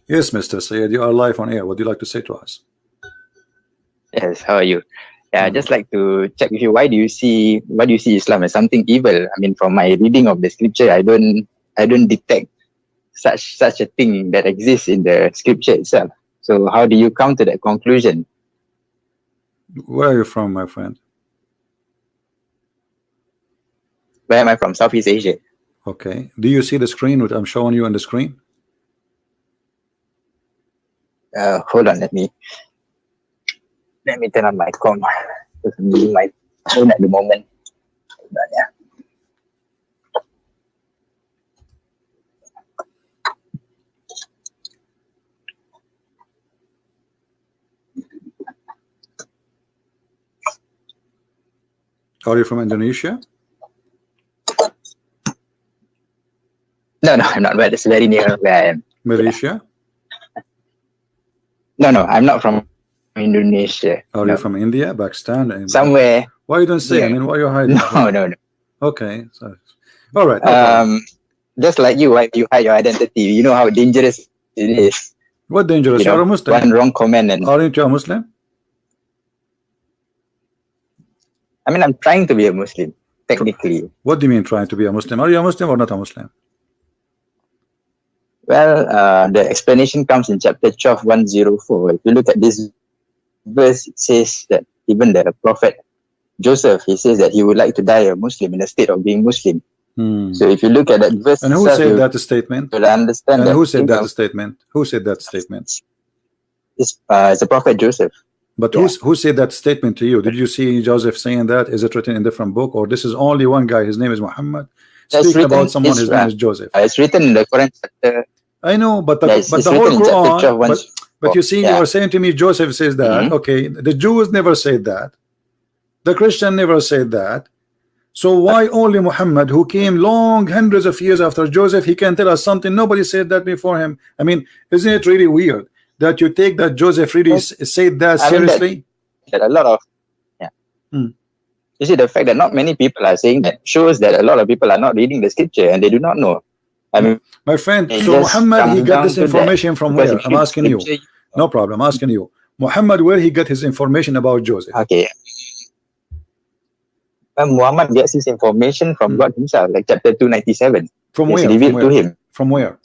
Yes, Mr. Syed, you are live on air. What do you like to say to us? Yes, how are you? Yeah, I'd just like to check with you. Why do you see Islam as something evil? I mean, from my reading of the scripture, I don't detect such a thing that exists in the scripture itself. So how do you come to that conclusion? Where are you from, my friend? Where am I from? Southeast Asia. Okay. Do you see the screen which I'm showing you on the screen? Hold on, let me turn on my com. I'm using my phone at the moment. Hold on, yeah. Are you from Indonesia? No, I'm not. But it's very near where I am. Malaysia? No, I'm not from Indonesia. Are you from India, Pakistan? Somewhere. Why you don't say? Yeah. I mean, why are you hiding? No. Okay. So, all right. Just like you, why you hide your identity? You know how dangerous it is. What dangerous? You're a Muslim. One wrong comment and. Aren't you a Muslim? I mean, I'm trying to be a Muslim, technically. What do you mean trying to be a Muslim? Are you a Muslim or not a Muslim? Well, the explanation comes in chapter 12, 104. If you look at this verse, it says that even the prophet Joseph, he says that he would like to die a Muslim in the state of being Muslim. So if you look at that verse, and who said that statement? You'll understand. And that who said that statement? Who said that statement? It's the prophet Joseph. But who said that statement to you? Did you see Joseph saying that? Is it written in a different book, or this is only one guy? His name is Muhammad. Speaking about someone, his name is Joseph. It's written in the Quran chapter. I know, but the whole Quran. But you see, you are saying to me, Joseph says that. Okay, the Jews never said that. The Christian never said that. So why only Muhammad, who came long hundreds of years after Joseph, he can tell us something nobody said that before him? I mean, isn't it really weird that you take that Joseph really said that seriously? That a lot of you see, the fact that not many people are saying that shows that a lot of people are not reading the scripture and they do not know. I mean, my friend, so Muhammad, he got this information from where? I'm asking you. No problem, I'm asking you. Muhammad, where he got his information about Joseph? Okay. Muhammad gets his information from God himself, like chapter 297. From where? Revealed to him. From where?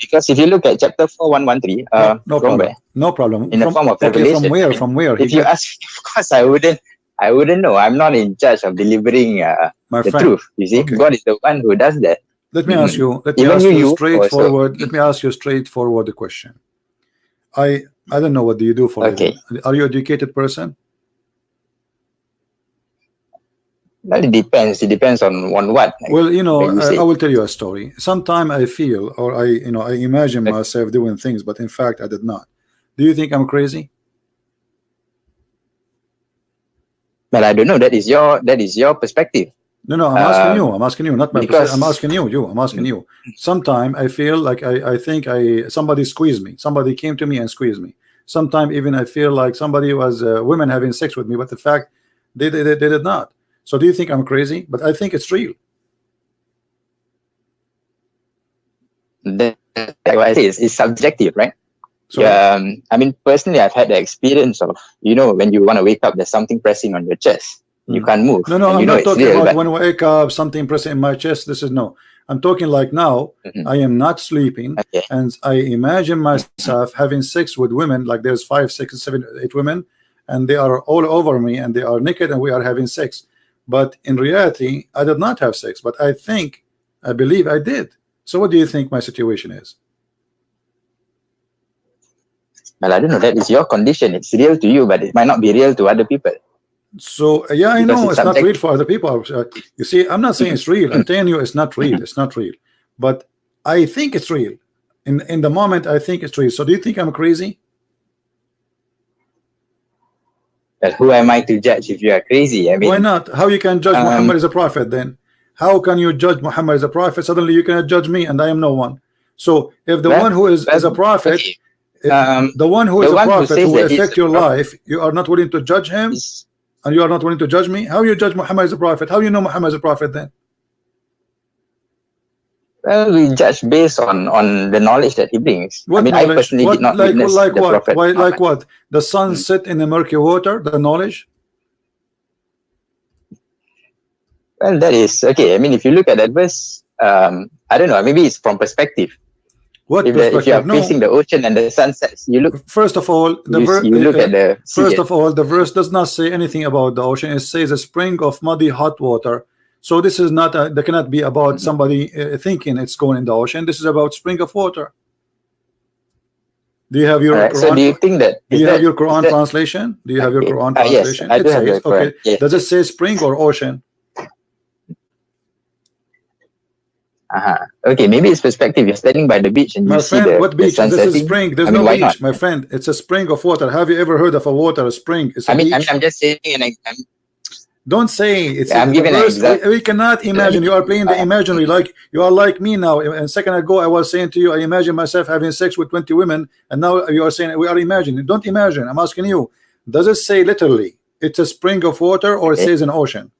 Because if you look at chapter 4113, no problem. No problem. In the form of revelation. From where? From where? If you ask, of course, I wouldn't know. I'm not in charge of delivering the truth. You see, God is the one who does that. Let me ask you. Let me ask you straightforward. Let me ask you straightforward the question. I don't know, what do you do for living? Are you an educated person? Well, it depends. It depends on what. Well, you know, I will tell you a story. Sometimes I feel, or I imagine myself doing things, but in fact I did not. Do you think I'm crazy? Well, I don't know. That is your perspective. No, I'm asking you. I'm asking you, not my. Because I'm asking you. I'm asking you. Sometime I feel like I think somebody squeezed me. Somebody came to me and squeezed me. Sometime even I feel like somebody was women having sex with me, but the fact they did not. So do you think I'm crazy? But I think it's real. What I say is subjective, right? So I mean, personally, I've had the experience of, when you want to wake up, there's something pressing on your chest. You can't move. No, I'm not talking about when I wake up, something pressing in my chest. This is no. I'm talking like now. I am not sleeping, and I imagine myself having sex with women. Like there's 5, 6, 7, 8 women, and they are all over me, and they are naked, and we are having sex. But in reality, I did not have sex. But I believe I did. So what do you think my situation is? Well, I don't know. That is your condition. It's real to you, but it might not be real to other people. So yeah, I know it's not real for other people. You see, I'm not saying it's real. I'm telling you it's not real. It's not real. But I think it's real. In the moment, I think it's real. So do you think I'm crazy? Well, who am I to judge if you are crazy? I mean, why not? How you can judge Muhammad as a prophet then? How can you judge Muhammad as a prophet? Suddenly you cannot judge me, and I am no one. So if the one who is a prophet, the one who is a prophet who will affect your life, you are not willing to judge him, and you are not willing to judge me. How you judge Muhammad as a prophet? How you know Muhammad as a prophet then? Well, we judge based on the knowledge that he brings. What I mean, knowledge? I personally did not witness like the what? prophet. Why, like what? The sun set in the murky water. The knowledge. Well, that is okay. I mean, if you look at that verse, I don't know. Maybe it's from perspective. What perspective? If you are facing the ocean and the sun sets, you look. First of all, the verse does not say anything about the ocean. It says a spring of muddy hot water. So this is not. That cannot be about somebody thinking it's going in the ocean. This is about spring of water. Do you have your Quran? So do you think that? Do you have your Quran translation? Do you have your Quran translation? Yes, I do have your Quran. Okay. Yes. Does it say spring or ocean? Okay, maybe it's perspective. You're standing by the beach and you see the what beach? The sun this setting. is spring. There's no beach, not? My friend. It's a spring of water. Have you ever heard of a spring? It's a beach. I'm just saying an example. Don't say it's. I'm giving an example. We cannot imagine. You are playing the imaginary. Like you are like me now. A second ago, I was saying to you, I imagine myself having sex with 20 women, and now you are saying we are imagining. Don't imagine. I'm asking you. Does it say literally it's a spring of water, or it says an ocean?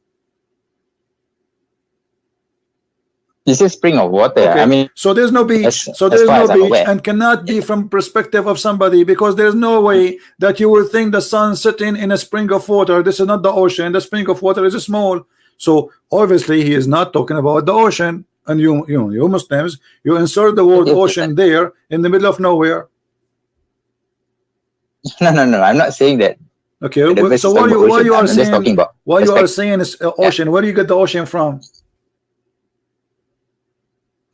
This is spring of water. Okay. I mean, so there's no beach. So there's no beach, and cannot be from perspective of somebody, because there's no way that you will think the sun sitting in a spring of water. This is not the ocean. The spring of water is small. So obviously he is not talking about the ocean. And you Muslims, you insert the word ocean there in the middle of nowhere. No. I'm not saying that. Okay. So why you are saying is ocean? Where do you get the ocean from?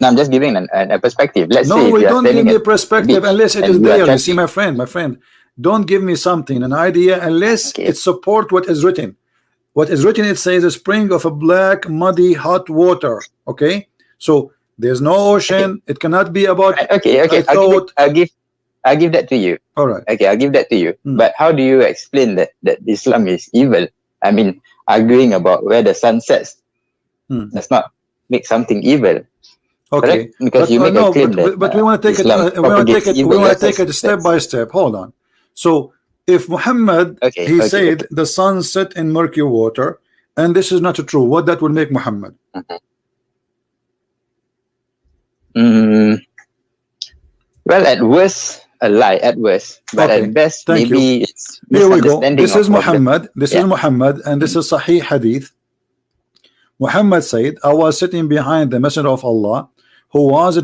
No, I'm just giving a perspective. Let's say we don't give me a perspective unless it is there. You see, my friend, don't give me something, an idea, unless it support what is written. What is written, it says a spring of a black, muddy, hot water. Okay, so there's no ocean. It cannot be about. Okay. I'll give that to you. All right. Okay, I'll give that to you. But how do you explain that Islam is evil? I mean, arguing about where the sun sets does not make something evil. Okay, because you make a claim that, but we want to take it. We want to take it step by step. Hold on. So, if Muhammad said the sun set in murky water, and this is not true, what that would make Muhammad? Well, at worst, a lie. At worst, but at best, maybe it's misunderstanding. Here we go. This is Muhammad. This is Muhammad, and this is Sahih Hadith. Muhammad said, "I was sitting behind the Messenger of Allah, who was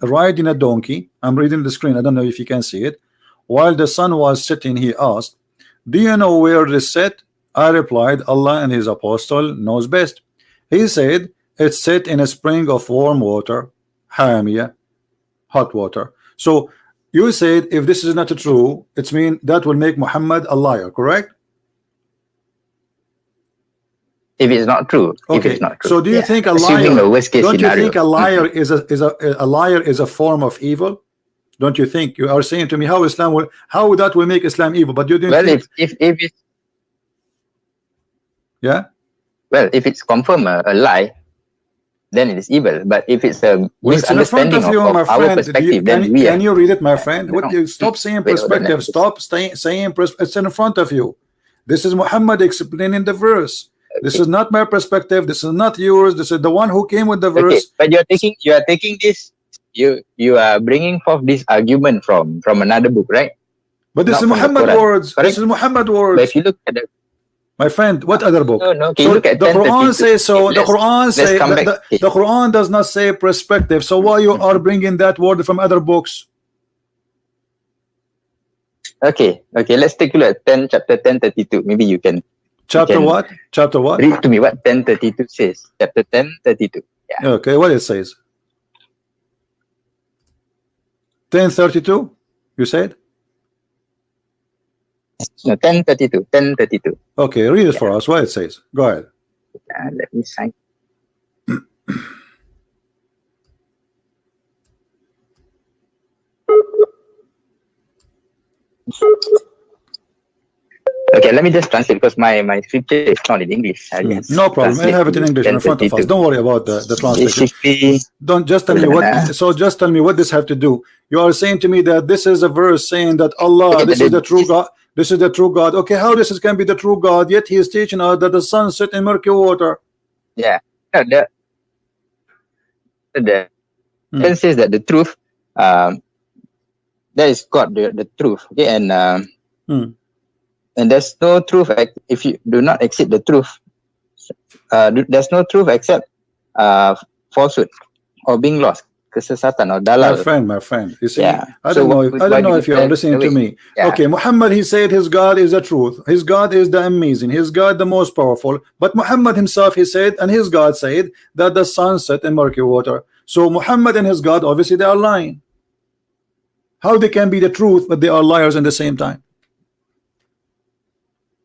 riding a donkey." I'm reading the screen. I don't know if you can see it. While the sun was setting, he asked, "Do you know where it is set?" I replied, "Allah and his apostle knows best." He said, "It's set in a spring of warm water, hamia, hot water." So you said if this is not true, it means that will make Muhammad a liar, correct? If it's not true. Okay. If it's not true. So do you think a liar? Don't you think a liar is a form of evil? Don't you think? You are saying to me how that will make Islam evil, but you didn't. Well, if yeah. Well, if it's confirmed a lie, then it is evil. But if it's a misunderstanding of our perspective, then we can you read it, my friend? What you stop saying perspective? Stop saying it's in front of you. This is Muhammad explaining the verse. Okay. This is not my perspective. This is not yours. This is the one who came with the verse. Okay, but you are taking this. You are bringing forth this argument from another book, right? But this is Muhammad words. Correct? This is Muhammad words. But if you look at the, my friend, what other book? No. So the Quran says so. The Quran says the Quran does not say perspective. So why you are bringing that word from other books? Okay. Let's take a look at chapter 10:32. Maybe you can. Chapter what? Chapter what? Read to me what 10:32 says. Chapter 10:32. Yeah. Okay, what it says? 10:32. You said? No, 10:32. 10:32. Okay, read it for us. What it says? Go ahead. Let me sign. Okay, let me just translate because my scripture is not in English. No problem. I have it in English in front of us. Don't worry about the translation. Don't just tell me what. So just tell me what this have to do. You are saying to me that this is a verse saying that Allah, this is the true God. This is the true God. Okay, how this can be the true God? Yet He is teaching us that the sun set in murky water. Yeah, the says that the truth, that is God, the truth. Okay, and there's no truth if you do not accept the truth. There's no truth except falsehood or being lost. Kesesatan or dalal. My friend. You see, I don't know if you are listening to me. Yeah. Okay, Muhammad, he said his God is the truth. His God is the amazing. His God the most powerful. But Muhammad himself, he said, and his God said that the sun set in murky water. So Muhammad and his God, obviously they are lying. How they can be the truth, but they are liars at the same time?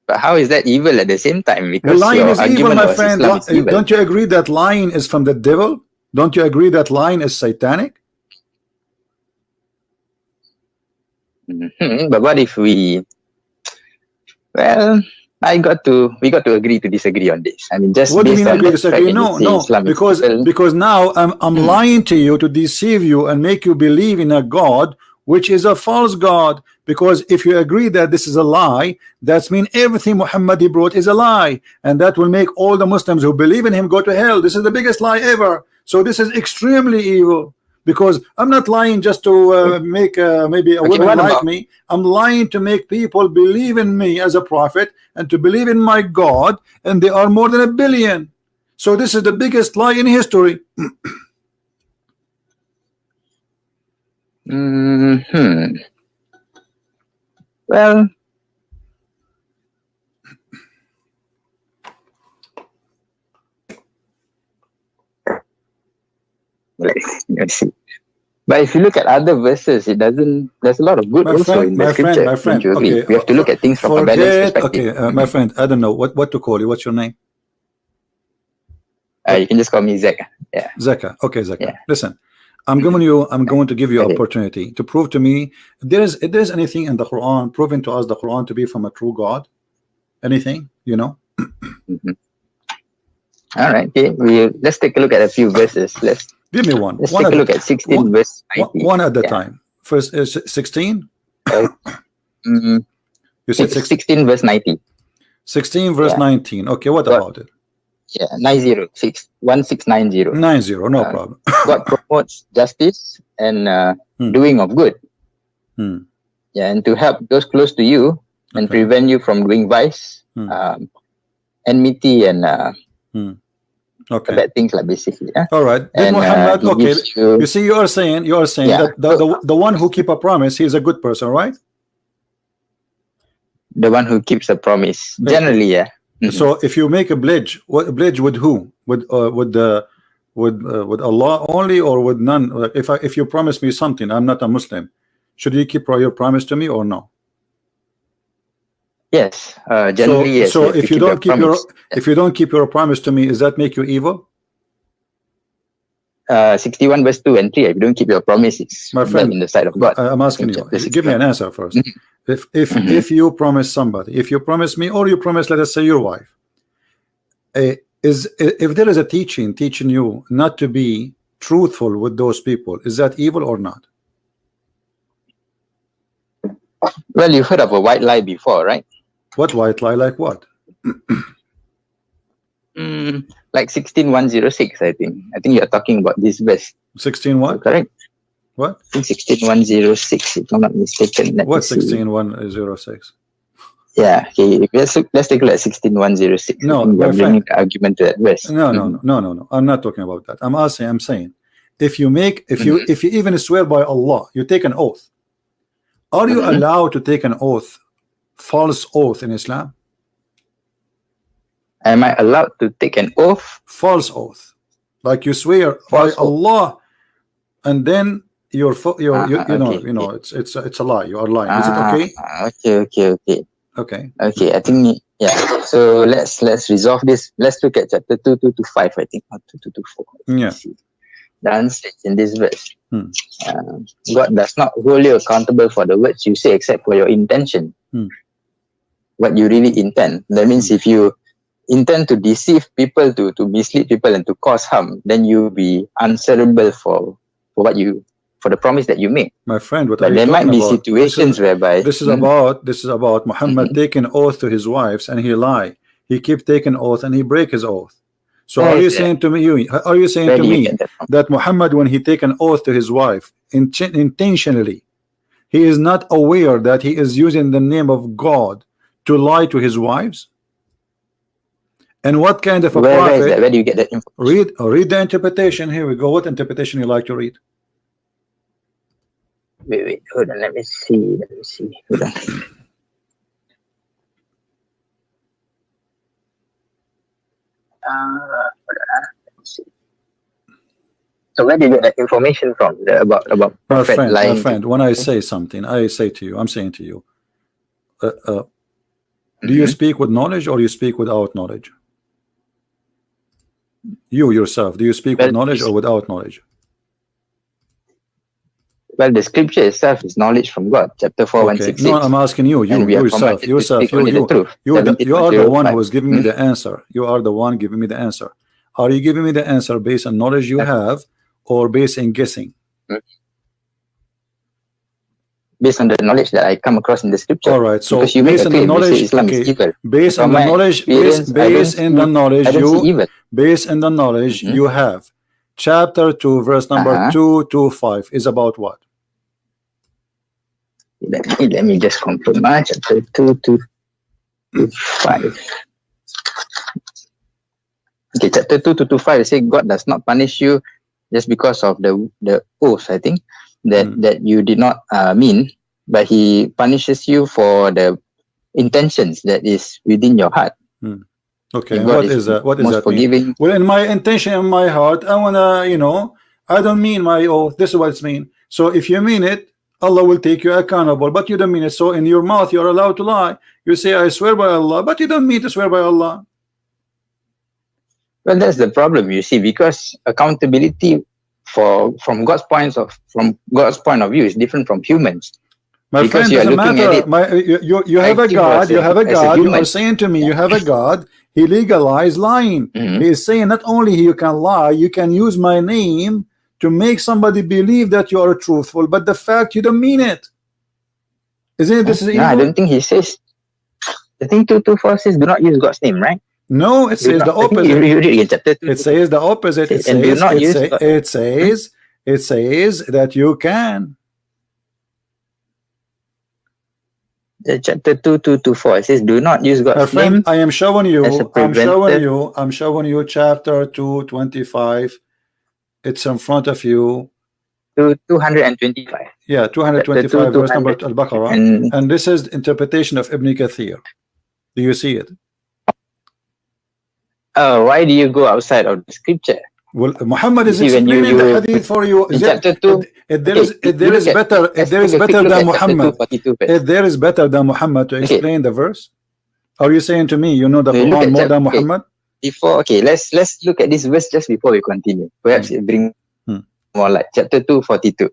But how is that evil at the same time? Because lying is evil, my friend. Don't you agree that lying is from the devil? Don't you agree that lying is satanic? But what if we? Well, we got to agree to disagree on this. I mean, just what do you mean agree to disagree? No, because now I'm lying to you to deceive you and make you believe in a God which is a false God. Because if you agree that this is a lie, that means everything Muhammad he brought is a lie, and that will make all the Muslims who believe in him go to hell. This is the biggest lie ever. So this is extremely evil. Because I'm not lying just to make maybe a woman like me. I'm lying to make people believe in me as a prophet and to believe in my God, and they are more than 1 billion. So this is the biggest lie in history. Well, let's see. But if you look at other verses, it doesn't. There's a lot of good also in the scripture. My friend, okay. We have to look at things from a balanced perspective. Okay, my friend, I don't know what to call you. What's your name? You can just call me Zeka. Yeah. Zeka. Okay, Zeka. Yeah. Listen. I'm going to give you opportunity to prove to me if there's anything in the Quran proving to us the Quran to be from a true God. Anything, you know? All right. Okay. Let's take a look at a few verses. Let's give me one. Let's take a look at 16 verse 19. One at a time. First is 16. You said 16 verse 19. 16 verse 19. Okay. What about it? Yeah, 1690. 90, no problem. God promotes justice and doing of good. Yeah, and to help those close to you and prevent you from doing vice, enmity, and bad things, like basically. Yeah? All right. Then Muhammad, okay. You see, you are saying that the one who keep a promise, he is a good person, right? The one who keeps a promise, generally, yeah. So if you make a pledge, what a pledge with who? With Allah only, or with none? Like if you promise me something, I'm not a Muslim, should you keep your promise to me or no? Yes, generally yes. So if you don't keep your promise to me, does that make you evil? 61 verse 2 and 3. If you don't keep your promise, it's my friend in the sight of God. I'm asking you. Give me an answer first. If you promise somebody, if you promise me, or you promise, let us say, your wife, is, if there is a teaching you not to be truthful with those people, is that evil or not? Well, you've heard of a white lie before, right? What white lie? Like what? Like 16:106, I think. I think you're talking about this verse. 16 what? Correct. What? I think 16:106, if I'm not mistaken. What 16:106? Yeah, okay. Let's take a look at 16:106. No, you're bringing the argument to that verse. No. I'm not talking about that. I'm saying, if you even swear by Allah, you take an oath. Are you allowed to take an oath, false oath in Islam? Am I allowed to take an oath? False oath, like you swear by Allah, and then you know, it's a lie. You are lying. Is it okay? Okay. I think, yeah. So let's resolve this. Let's look at chapter 2:2-5, I think, or 2:2-4. Yeah. The answer is in this verse. God does not hold you accountable for the words you say, except for your intention. What you really intend. That means if you intend to deceive people, to mislead people, and to cause harm, then you'll be answerable for the promise that you make. My friend, but there might be situations whereby this is about Muhammad taking oath to his wives, and he lie. He keep taking oath and he break his oath. So are you saying to me that Muhammad, when he take an oath to his wife intentionally, he is not aware that he is using the name of God to lie to his wives? And what kind of a prophet? Where do you get that information? Read the interpretation. Here we go. What interpretation you like to read? Wait, hold on, let me see. Hold on. So where do you get that information from? About my friend, when I say something, I'm saying to you, do you speak with knowledge or you speak without knowledge? You yourself, do you speak with knowledge or without knowledge? Well, the scripture itself is knowledge from God. Chapter 4:168. No, I'm asking you yourself. You are the one who is giving me the answer. You are the one giving me the answer. Are you giving me the answer based on knowledge you have, or based on guessing? Based on the knowledge that I come across in the scripture. All right. So based on the knowledge, based on the knowledge you have, chapter 2, verse number 2-5 is about what? Let me just confirm. Chapter 2-5. Okay, chapter 2-5 says God does not punish you just because of the oath, I think, that you did not mean, but he punishes you for the intentions that is within your heart. Okay, what is that? What does that mean? Well, in my intention, in my heart, I wanna, I don't mean my oath. This is what it's mean. So if you mean it, Allah will take you accountable, but you don't mean it. So in your mouth, you are allowed to lie. You say, I swear by Allah, but you don't mean to swear by Allah. Well, that's the problem, you see, because accountability from God's point of view is different from humans. My because friend, doesn't matter. You have a God. You have a God. You are saying to me, you have a God. He legalized lying. He is saying not only you can lie, you can use my name to make somebody believe that you are truthful, but the fact you don't mean it. Isn't it? This is evil? No, I don't think he says. I think 2:4 says do not use God's name, right? No, it says the opposite. It says the opposite. It says that you can. Chapter 2:2-4 it says do not use God's name. I am showing you. I'm showing you chapter 2:25. It's in front of you. 225. Yeah, 225 verse number Al-Baqarah. And this is interpretation of Ibn Kathir. Do you see it? Why do you go outside of the scripture? Well, Muhammad is explaining the hadith for you. If there is better than Muhammad, if there is better than Muhammad to explain the verse, are you saying to me you know the Quran more than Muhammad? Let's look at this verse just before we continue. Perhaps it brings more light. Chapter 2:42.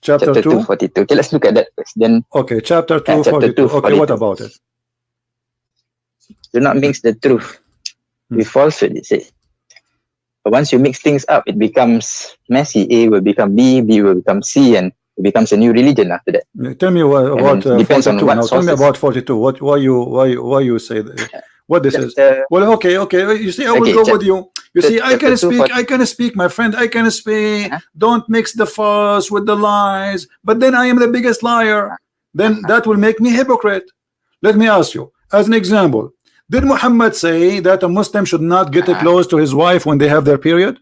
Chapter 2:42. Okay, let's look at that first. Then chapter 2:42. Okay, what about it? Do not mix the truth with falsehood, it says. But once you mix things up, it becomes messy. A will become B, B will become C, and it becomes a new religion after that. Tell me about 42. Now, tell me about 42. Why you say that? What this is? Well, okay. You see, I will go with you. You see, I can speak, my friend. I can speak. Don't mix the false with the lies. But then I am the biggest liar. Then that will make me hypocrite. Let me ask you, as an example, did Muhammad say that a Muslim should not get close to his wife when they have their period?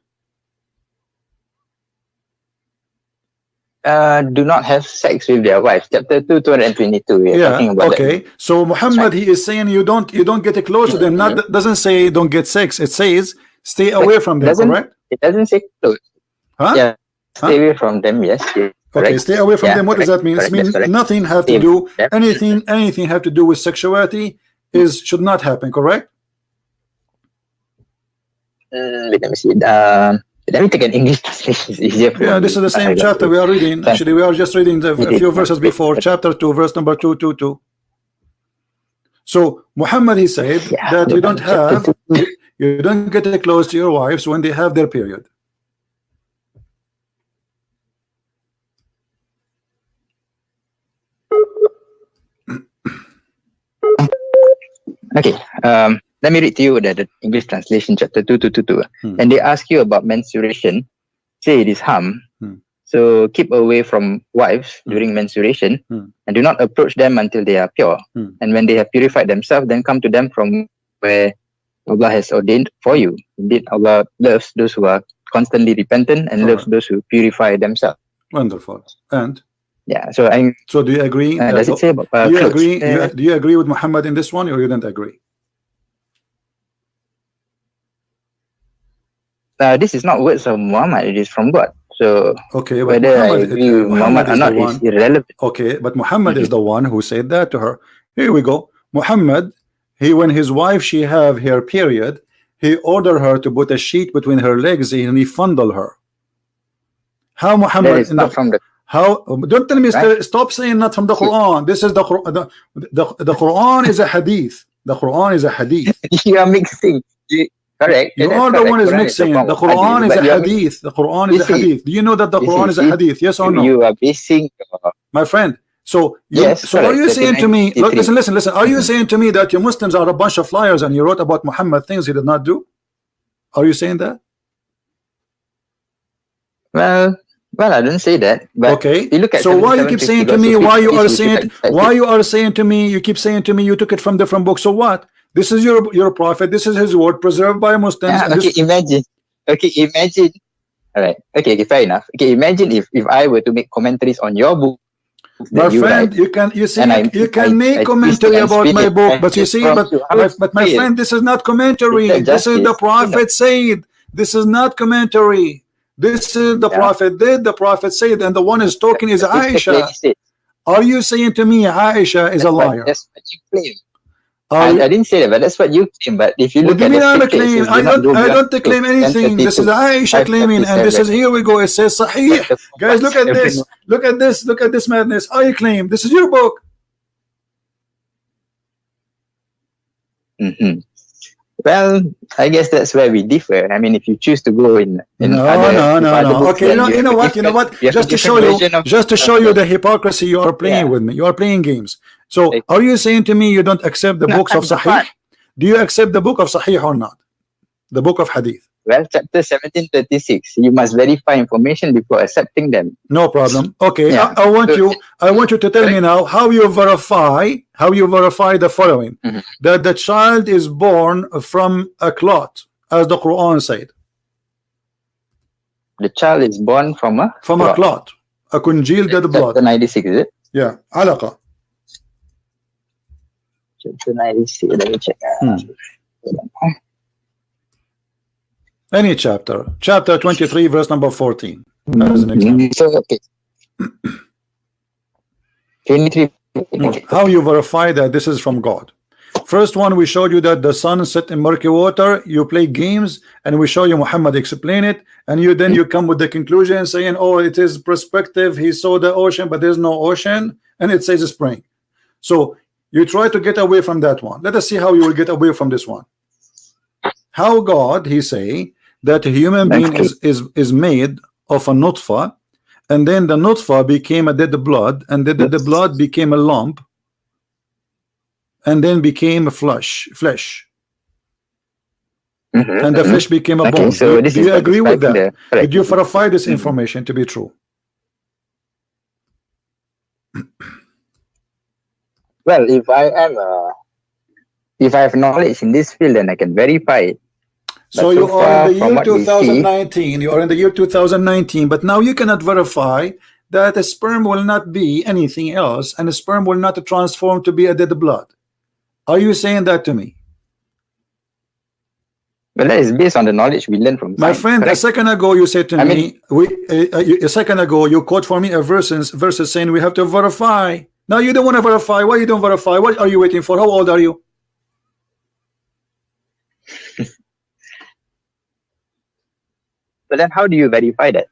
Do not have sex with their wife. Chapter 222. We are talking about that. So Muhammad, he is saying you don't get close to them. Not doesn't say don't get sex. It says stay away from them. Correct? It doesn't say close. Yeah. Stay away from them. Yes. Okay. Stay away from them. What does that mean? It means nothing have to do anything have to do with sexuality should not happen. Correct? Let me see. Let me take an English translation. It's easier for me. This is the same chapter we are reading. Actually, we are just reading a few verses before, chapter 2, verse number 222. So Muhammad, he said that you don't get close to your wives when they have their period. Okay. Let me read to you the English translation, chapter 222. And they ask you about menstruation. Say it is harm. So keep away from wives during menstruation, and do not approach them until they are pure. And when they have purified themselves, then come to them from where Allah has ordained for you. Indeed, Allah loves those who are constantly repentant and loves those who purify themselves. Wonderful. And so do you agree? Does it say about do you agree with Muhammad in this one, or you don't agree? This is not words of Muhammad, it is from God. So but whether I agree with Muhammad or not is irrelevant. Okay, but Muhammad is the one who said that to her. Here we go. Muhammad, when his wife she have her period, he ordered her to put a sheet between her legs and he fondled her. How Muhammad don't tell me stop saying not from the Quran. This is the Quran. The Quran is a hadith. The Quran is a hadith. You are mixing. Correct. You are the one is mixing. The Quran is a hadith. The Quran is a hadith. Do you know that the Quran is a hadith? Yes or no? You are basing, my friend. So are you saying to me? Listen. Are you saying to me that you Muslims are a bunch of liars and you wrote about Muhammad things he did not do? Are you saying that? Well, I don't say that. But you look at so why you keep saying to me? You keep saying to me you took it from different books. So what? This is your prophet. This is his word preserved by Muslims. Imagine. All right. Okay, fair enough. Okay, imagine if I were to make commentaries on your book. My friend, you can make commentary about my book, but you see, but my friend, this is not commentary. This is the prophet said. This is not commentary. This is the prophet did. The prophet said, and the one is talking is Aisha. Are you saying to me Aisha is a liar? That's what you claim. I didn't say that, but that's what you claim. But if you look at the claim, I don't claim anything. This is Aisha claiming, and this is here we go. It says Sahih. Guys, look at this. Look at this madness. I claim this is your book. Well, I guess that's where we differ. I mean, if you choose to go in no. Okay, you know what? Just to show you the hypocrisy you are playing with me. You are playing games. So, are you saying to me you don't accept the books of Sahih? Do you accept the book of Sahih or not? The book of Hadith. Well, chapter 1736. You must verify information before accepting them. No problem. Okay, I want you to tell me now how you verify the following: that the child is born from a clot, as the Quran said. The child is born from a clot, a congealed dead blood. Chapter 96, is it? Yeah, alaqa. Chapter 96. Let me check. Any chapter 23 verse number 14 as an example. So, okay. 23. How you verify that this is from God? First one, we showed you that the sun set in murky water. You play games, and we show you Muhammad explain it, and you come with the conclusion saying, oh, it is perspective. He saw the ocean, but there's no ocean, and it says spring. So you try to get away from that one. Let us see how you will get away from this one. how God he say that a human being is made of a nutfa, and then the nutfa became a dead blood, and then the blood became a lump, and then became a flesh, and the flesh became a bone. So do you agree with that? Did you verify this information to be true? Well, if I have knowledge in this field, then I can verify it. So you are in the year 2019. You are in the year 2019, but now you cannot verify that a sperm will not be anything else, and a sperm will not transform to be a dead blood. Are you saying that to me? Well, that is based on the knowledge we learn from my science, friend. correct? A second ago, you said to me, a second ago, you quote for me a verses saying we have to verify. Now you don't want to verify. Why you don't verify? What are you waiting for? How old are you? But then how do you verify that?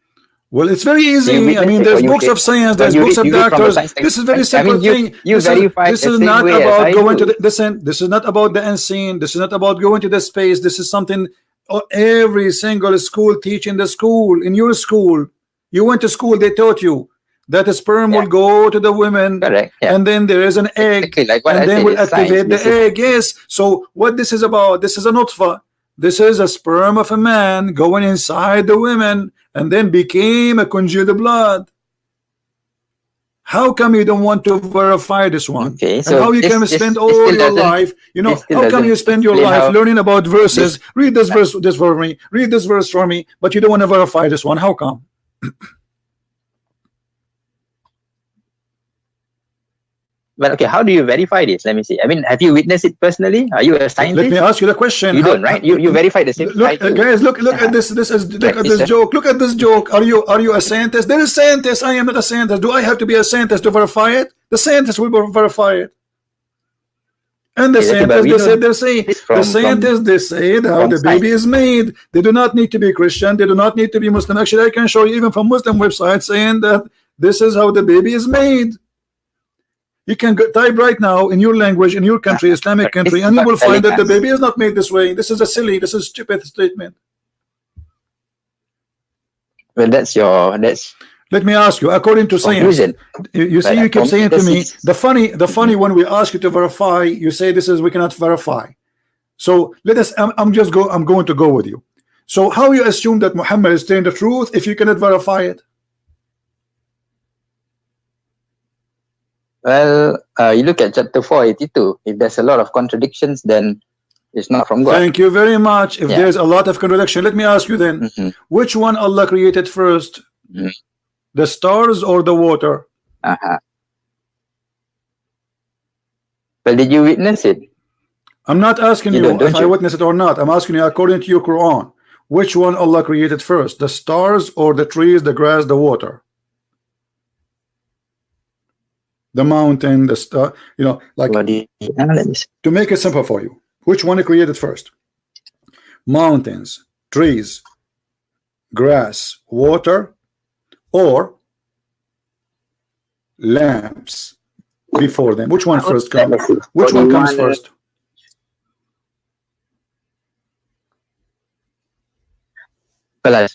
Well, it's very easy. I mean, there's books of science, there's books of doctors. This is very simple thing. This is not about going to the listen. This is not about the unseen. This is not about going to the space. This is something every single school teach in the school. In your school, you went to school. They taught you that a sperm will go to the women, and then there is an egg, and then will activate the egg. Yes. So what this is about? This is a nutfa. This is a sperm of a man going inside the women, and then became a congealed blood. How come you don't want to verify this one? Okay, so and how you can spend all your life, you know, how come you spend your life learning about verses? Read this verse for me, read this verse for me, but you don't want to verify this one. How come? Well, okay, how do you verify this? Let me see. I mean, have you witnessed it personally? Are you a scientist? Let me ask you the question. You don't, right? You verify the same. Look, guys, look at this. Look at this joke. Look at this joke. Are you a scientist? There is scientist. I am not a scientist. Do I have to be a scientist to verify it? The scientist will verify it. And the scientists, they say how the baby is made. They do not need to be Christian. They do not need to be Muslim. Actually, I can show you even from Muslim websites saying that this is how the baby is made. You can type right now in your language, in your country, Islamic country, and you will find that the baby is not made this way. This is a silly, this is a stupid statement. Well, that's. Let me ask you, according to science, you see, you keep saying to me, the funny when we ask you to verify, you say this is we cannot verify. So let us. I'm going to go with you. So how you assume that Muhammad is telling the truth if you cannot verify it? Well, you look at chapter 482. If there's a lot of contradictions, then it's not from God. Thank you very much. If there's a lot of contradiction, let me ask you then, which one Allah created first? The stars or the water? Well, did you witness it? I'm not asking you if I witnessed it or not. I'm asking you according to your Quran. Which one Allah created first? The stars or the trees, the grass, the water? The mountain, the star, you know, like to make it simple for you, which one he created first? Mountains, trees, grass, water, or lamps before them? Which one first comes? Which one comes first? Well,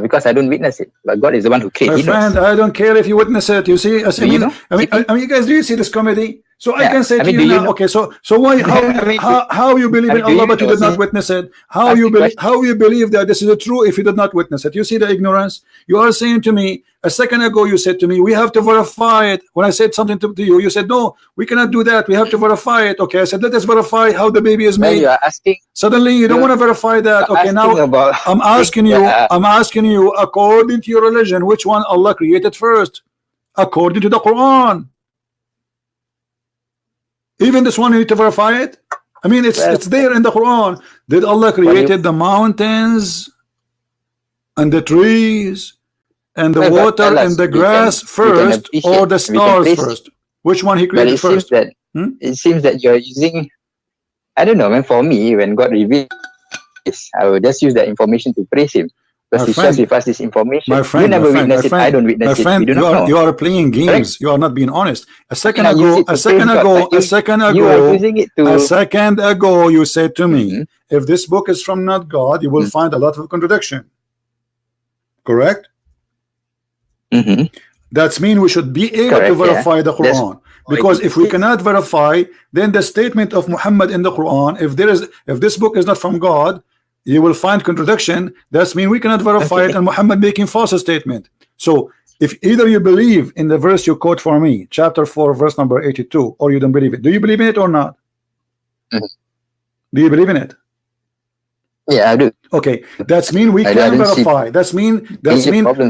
because I don't witness it, but God is the one who created. My friend, I don't care if you witness it. You see, I mean, you guys, do you see this comedy? So I can say to you now, okay, so why, how you believe in Allah but you did not witness it? How you believe that this is true if you did not witness it? You see the ignorance? You are saying to me, a second ago you said to me, we have to verify it. When I said something to you, you said, no, we cannot do that. We have to verify it. Okay, I said, let us verify how the baby is made. You are asking. Suddenly you don't want to verify that. Okay, now I'm asking you, according to your religion, which one Allah created first? According to the Quran. Even this one, you need to verify it. I mean, it's there in the Quran. Did Allah created the mountains and the trees and the water and the grass first, or the stars first? Which one he created first? It seems that you're using, I don't know, man. For me, when God reveals this, I will just use that information to praise Him. Because he shares with us this information. My friend, you never my witness it. I don't witness it. We do not know. You are playing games. Correct? You are not being honest. A second ago, you said to me, if this book is from not God, you will find a lot of contradiction. Correct? That means we should be able to verify the Quran. Because if we cannot verify, then the statement of Muhammad in the Quran, if this book is not from God, you will find contradiction. That means we cannot verify it, and Muhammad making false statement. So if either you believe in the verse you quote for me, chapter 4, verse number 82, or you don't believe it. Do you believe in it or not? Do you believe in it? Yeah, I do. Okay, that means we can verify. That means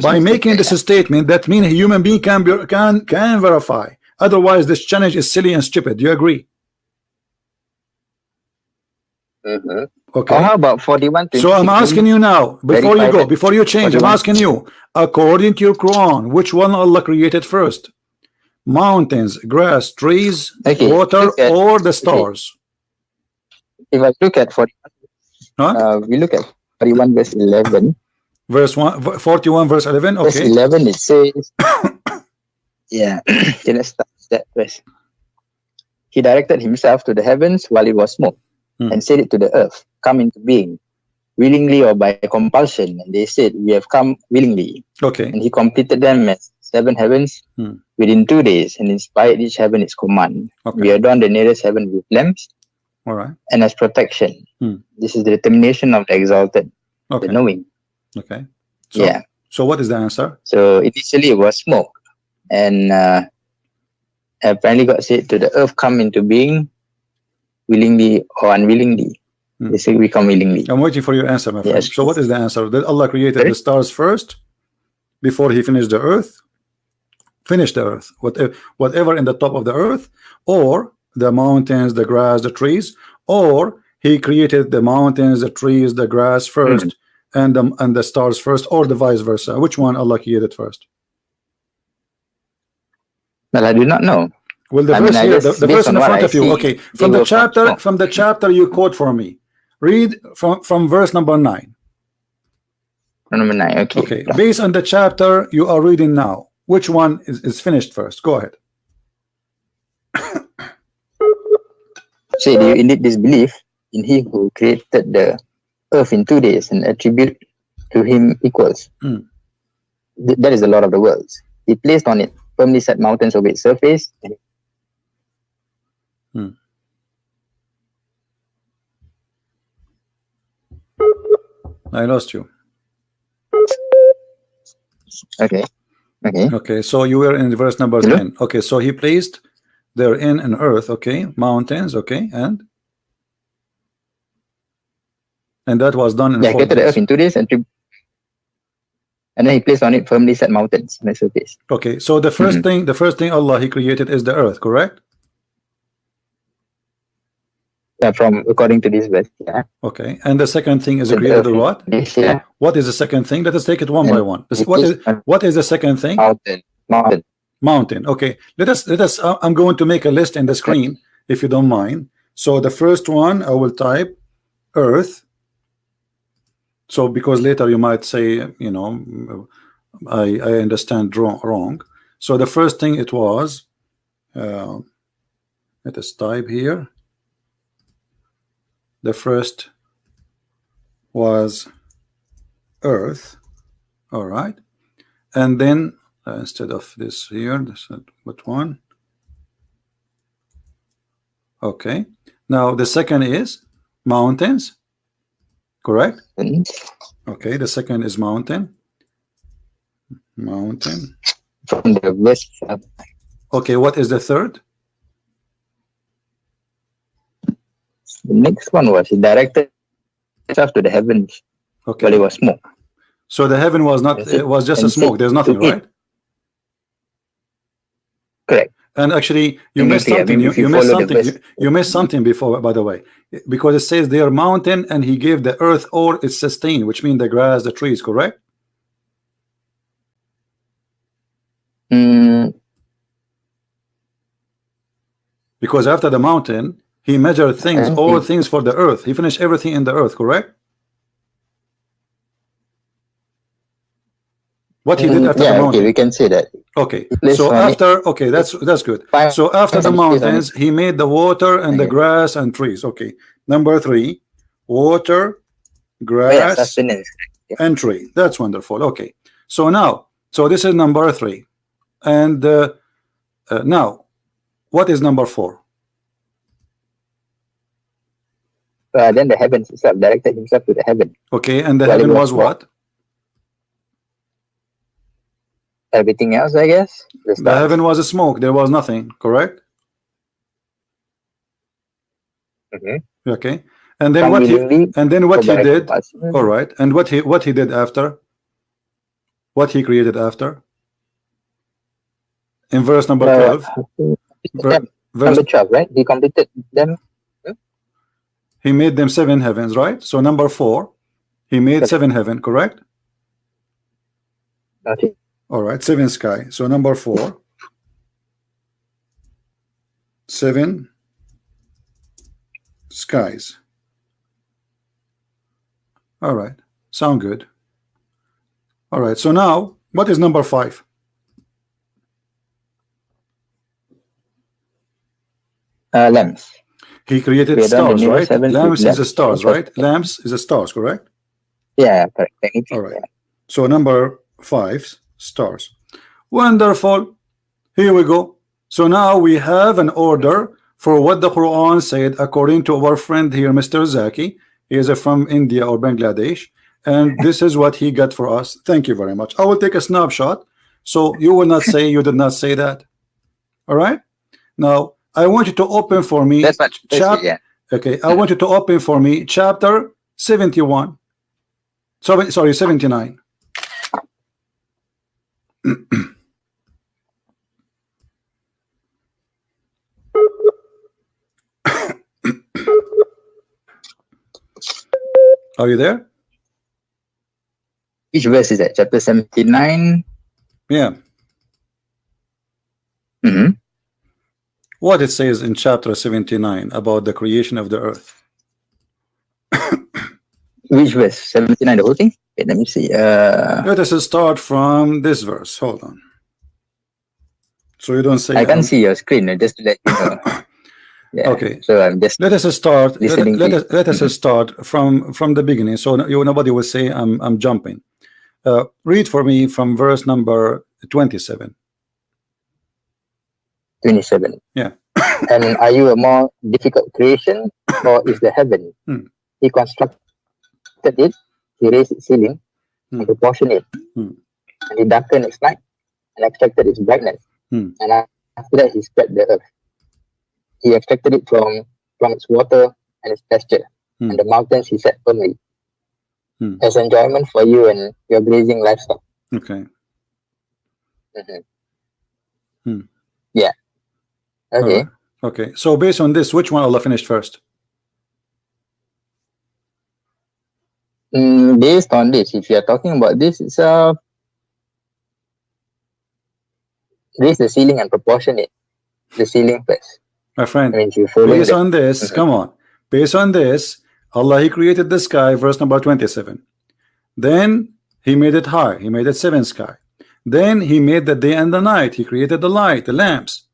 by making this statement, that means a human being can verify. Otherwise, this challenge is silly and stupid. Do you agree? Okay. How about 41? So I'm asking you now, before you go, before you change, 41. I'm asking you, according to your Quran, which one Allah created first? Mountains, grass, trees, water, or the stars? If I look at 41, we look at 41 verse 11. Verse 41 verse 11. Okay. Verse 11 it says, yeah, let's start that verse. He directed himself to the heavens while it was smoke, and said it to the earth, come into being, willingly or by compulsion. And they said, we have come willingly. Okay. And he completed them as 7 heavens within 2 days, and inspired each heaven its command. Okay. We adorned the nearest heaven with lamps, all right, and as protection. This is the determination of the exalted, the knowing. Okay. So, yeah. So what is the answer? So initially it was smoke, and apparently God said to the earth, come into being, willingly or unwillingly. They say we come willingly. I'm waiting for your answer, my friend. Yes. So what is the answer? Did Allah created the stars first before he finished the earth? Finished the earth, whatever in the top of the earth, or the mountains, the grass, the trees, or he created the mountains, the trees, the grass first, and the stars first, or the vice versa? Which one Allah created first? Well, I do not know. Well, the verse here, the verse in front of you. Okay, from the chapter you quote for me. Read from verse number 9. Number 9. Okay. Okay. Based on the chapter you are reading now, which one is finished first? Go ahead. Say, do you indeed disbelieve in He who created the earth in 2 days and attribute to Him equals? That is the Lord of the worlds. He placed on it firmly set mountains over its surface. I lost you. Okay. So you were in verse number 10. Okay. So he placed therein an earth. Okay. Mountains. Okay. And that was done in 4 days. Created the earth in 2 days and then he placed on it firmly set mountains on the surface. Okay. So the first thing Allah he created is the earth. Correct? Yeah, from according to this verse. Yeah. Okay. And the second thing is created the what? Yeah. What is the second thing? Let us take it one by one. What is the second thing? Mountain. Okay. Let us I'm going to make a list in the screen if you don't mind. So the first one I will type earth. So because later you might say, you know, I understand wrong. So the first thing it was let us type here. The first was earth, all right, and then instead of this here, what one? Okay, now the second is mountains, correct? Okay, the second is mountain. From the west. Okay, what is the third? The next one was he directed himself to the heavens. Okay. But it was smoke. So the heaven was not, it was just a smoke. There's nothing, right? Correct. And actually, you missed something. You missed something before, by the way, because it says they are mountain, and he gave the earth or its sustain, which means the grass, the trees. Correct? Because after the mountain, he measured things, all things for the earth. He finished everything in the earth. Correct? What he did after the Yeah, mountain. okay, we can say that. Okay, Place so on it. after, okay, that's good. Fine. So after the Place on it. mountains, he made the water and the Okay. grass and trees. Okay, number 3, water, grass, Sustenance. and tree. That's wonderful. Okay, so now, so this is number 3, and now, what is number 4? Then the heavens itself directed himself to the heaven. Okay, and the Well, it heaven was was what? Everything else, I guess. The heaven was a smoke. There was nothing. Correct. Okay, and then what he did. All right, and what he did after? What he created after? In verse number 12. Verse number 12, right? He completed them. He made them 7 heavens, right? So number 4, he made 7 heaven, correct? Okay. All right, 7 sky. So number 4, 7 skies. All right, sound good. All right, so now what is number 5? Lamps. He created stars, right? Lamps is a stars, right? Lamps is a stars, correct? Yeah, correct. All right. So number 5, stars. Wonderful. Here we go. So now we have an order for what the Quran said according to our friend here, Mr. Zaki. He is from India or Bangladesh, and this is what he got for us. Thank you very much. I will take a snapshot so you will not say you did not say that. All right. Now I want you to open for me. That's much. Okay, I want you to open for me chapter 71. Sorry, 79. Are you there? Which verse is that? Chapter 79? Yeah. What it says in chapter 79 about the creation of the earth. Which verse? 79, the whole thing? Okay, let me see. Let us start from this verse. Hold on. So you don't say I can't see your screen, just to let you know. Yeah, okay. So I'm just let us start. Let us Mm-hmm. start from the beginning. So nobody will say I'm jumping. Read for me from verse number 27. 27. Yeah. And are you a more difficult creation, or is the heaven? He constructed it, he raised its ceiling, and proportioned it, and he darkened its night, and extracted its brightness. And after that, he spread the earth. He extracted it from its water and its pasture, and the mountains he set firmly as enjoyment for you and your grazing livestock. Okay. Yeah. Okay. Right. Okay. So based on this, which one Allah finished first? Based on this, if you are talking about this, it's raise the ceiling and proportion it. The ceiling first. My friend, I mean, based on this, come on. Based on this, Allah, He created the sky, verse number 27. Then He made it high. He made it 7 sky. Then He made the day and the night. He created the light, the lamps.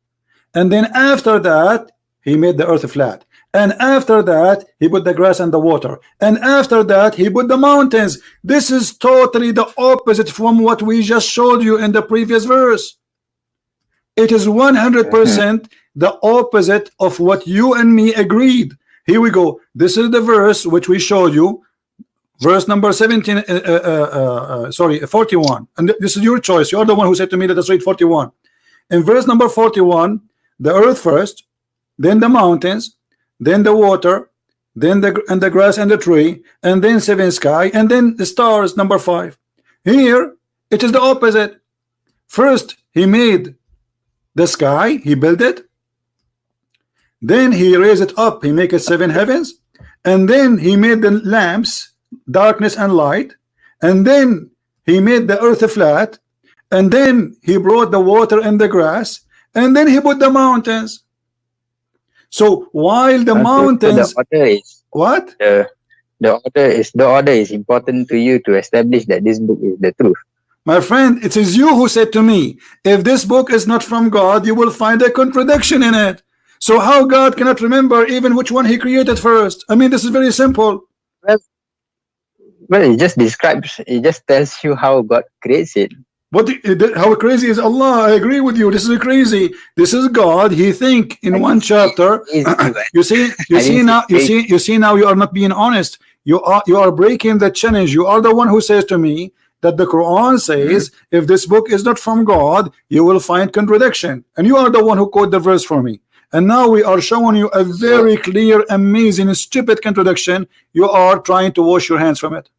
And then after that, He made the earth flat. And after that, He put the grass and the water. And after that, He put the mountains. This is totally the opposite from what we just showed you in the previous verse. It is 100% the opposite of what you and me agreed. Here we go. This is the verse which we showed you. Verse number 17, 41. And this is your choice. You're the one who said to me, let us read 41. In verse number 41, the earth first, then the mountains, then the water, then the grass and the tree, and then 7 sky, and then the stars, number 5. Here, it is the opposite. First, He made the sky, He built it. Then He raised it up, He made it 7 heavens. And then He made the lamps, darkness and light. And then He made the earth flat. And then He brought the water and the grass. And then He put the mountains. So while the mountains, so the order is what? The order is important to you to establish that this book is the truth. My friend, it is you who said to me, if this book is not from God, you will find a contradiction in it. So how God cannot remember even which one he created first? I mean, this is very simple. Well, it just describes, it just tells you how God creates it. How crazy is Allah? I agree with you. This is crazy. This is God. He think in one chapter. You see now you are not being honest. You are breaking the challenge. You are the one who says to me that the Quran says if this book is not from God, you will find contradiction. And you are the one who quote the verse for me. And now we are showing you a very clear, amazing, stupid contradiction. You are trying to wash your hands from it.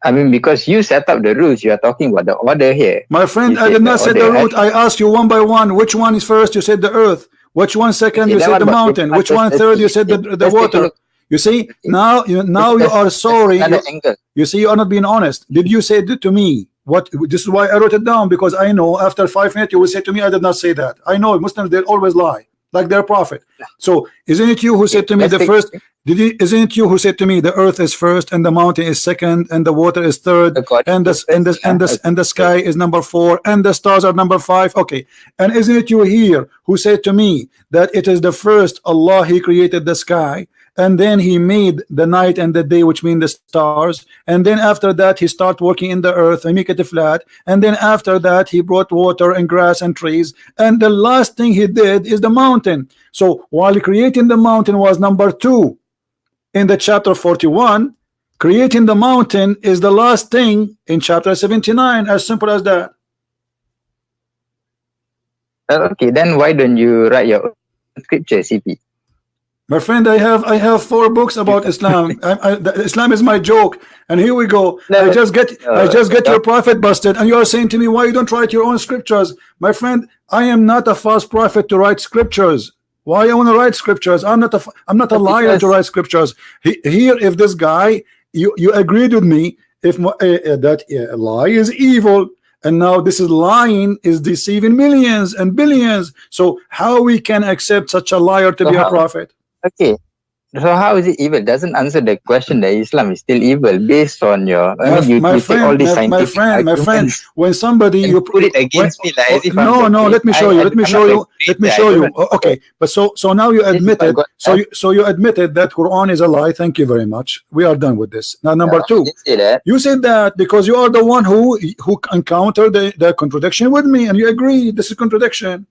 I mean, because you set up the rules, you are talking about the order here. My friend, I did not set the route. I asked you one by one. Which one is first? You said the earth. Which one second? You said the mountain. Which one third? You said the water. You see, now you are sorry. You see, you are not being honest. Did you say it to me? What? This is why I wrote it down, because I know after 5 minutes you will say to me, I did not say that. I know Muslims, they always lie like their prophet. So isn't it you who said to me the first? Isn't it you who said to me the earth is first and the mountain is second and the water is third and the sky is number 4 and the stars are number 5? Okay, and isn't it you here who said to me that it is the first Allah, he created the sky, and then he made the night and the day, which mean the stars, and then after that he start working in the earth and make it flat, and then after that he brought water and grass and trees, and the last thing he did is the mountain. So while creating the mountain was number 2 in the chapter 41, creating the mountain is the last thing in chapter 79. As simple as that. Okay, then why don't you write your own scripture, CP? My friend, I have 4 books about Islam. Islam is my joke, and here we go. I just get your prophet busted, and you are saying to me, why you don't write your own scriptures? My friend, I am not a false prophet to write scriptures. Why I want to write scriptures? I'm not a liar to write scriptures. Here, if this guy, you agreed with me, if that lie is evil, and now this is lying is deceiving millions and billions. So how we can accept such a liar to be a prophet? Okay, so how is it evil? Doesn't answer the question that Islam is still evil based on your my friend, when somebody you put it against me like as if no, let me show you. Okay, but so now you admitted, so you admitted that Quran is a lie. Thank you very much. We are done with this. Now number 2, you said that because you are the one who encountered the contradiction with me, and you agree this is contradiction.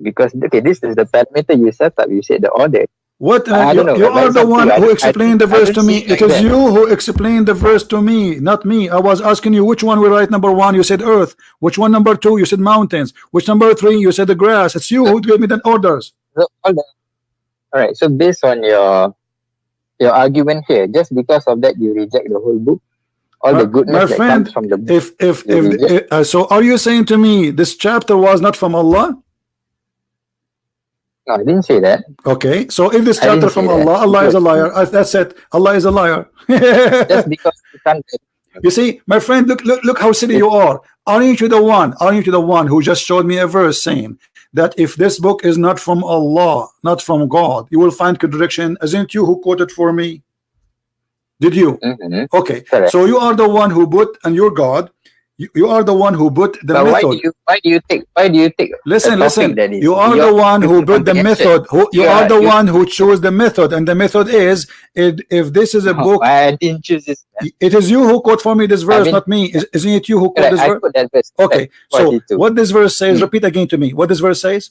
Because okay, this is the parameter you set up. You said the order. What? You are the one who explained the verse to me. It is you who explained the verse to me, not me. I was asking you which one we write number 1. You said earth. Which one number 2? You said mountains. Which number 3? You said the grass. It's you who gave me the orders. So, all right. So based on your argument here, just because of that, you reject the whole book. All the goodness that comes from the book. So are you saying to me this chapter was not from Allah? No, I didn't say that. Okay, so if this chapter from Allah, Allah is a liar. That's it. Allah is a liar. Just because you can't. You see, my friend, look how silly you are. Aren't you the one who just showed me a verse saying that if this book is not from Allah, not from God, you will find contradiction? Isn't you who quoted for me? Did you? Okay, correct. So you are the one who put, and you're God. You are the one who put the method. Why do you take? Listen. You are the one who put the method. You are the one who chose the method, and the method is if this is a book. I didn't choose this. It is you who quote for me this verse, not me. Isn't it you who quote this verse? That verse? Okay. So what this verse says? Repeat again to me. What this verse says?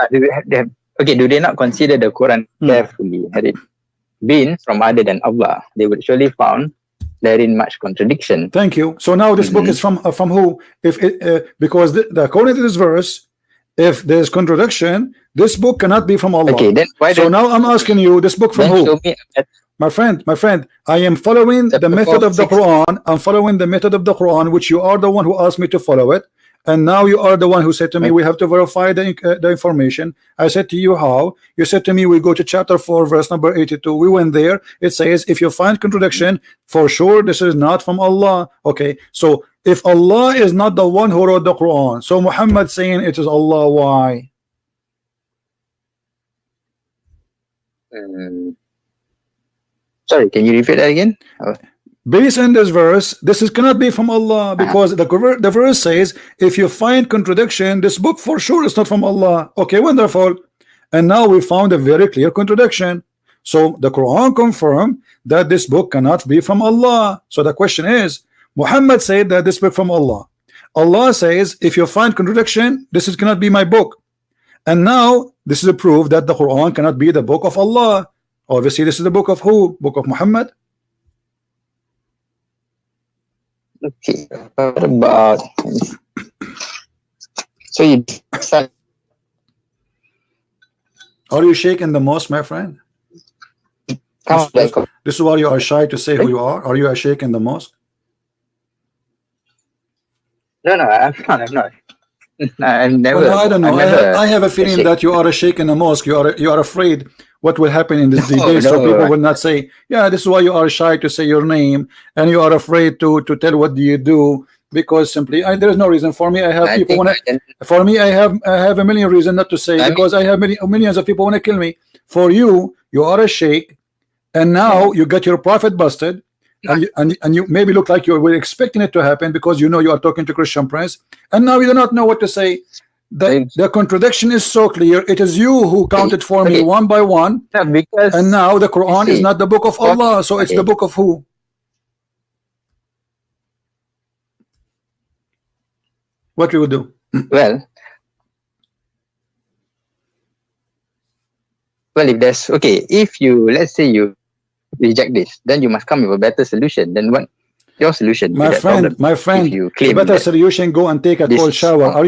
Okay. Do they not consider the Quran carefully? Had it been from other than Allah, they would surely found therein much contradiction. Thank you. So now this book is from who? If it, because according to this verse, if there's contradiction, this book cannot be from Allah. Okay, then so now I'm asking you, this book from who? My friend, I am following the method of the Quran. I'm following the method of the Quran, which you are the one who asked me to follow it. And now you are the one who said to me, we have to verify the information. I said to you, how? You said to me, we go to chapter 4, verse number 82. We went there. It says, if you find contradiction, for sure this is not from Allah. Okay, so if Allah is not the one who wrote the Quran, so Muhammad saying it is Allah, why? Sorry, can you repeat that again? Based on this verse, cannot be from Allah, because the verse says, if you find contradiction, this book for sure is not from Allah. Okay, wonderful. And now we found a very clear contradiction. So the Quran confirmed that this book cannot be from Allah. So the question is, Muhammad said that this book from Allah. Allah says, if you find contradiction, cannot be my book. And now this is a proof that the Quran cannot be the book of Allah. Obviously, this is the book of who? Book of Muhammad. Okay. What about? So you. Are you shaking the mosque, my friend? This is why you are shy to say who you are. Are you a sheikh in the mosque? No, I'm not. I'm not. I'm never. Well, I don't know. I have a feeling that you are a sheikh in the mosque. You are afraid what will happen in this debate, so people will not say, yeah, this is why you are shy to say your name, and you are afraid to tell what do you do, because simply there is no reason. For me, I have people for me, I have a million reasons not to say, because I have millions of people want to kill me. For you, you are a sheikh, and now you got your prophet busted, and you maybe look like you were expecting it to happen, because you know you are talking to Christian Prince, and now you do not know what to say. The contradiction is so clear. It is you who counted for me one by one, and now the Quran is not the book of Allah, so it's the book of who? What we will do? Well, if there's if you, let's say you reject this, then you must come with a better solution. Then what? Your solution, my friend, the better solution, go and take a cold shower. Are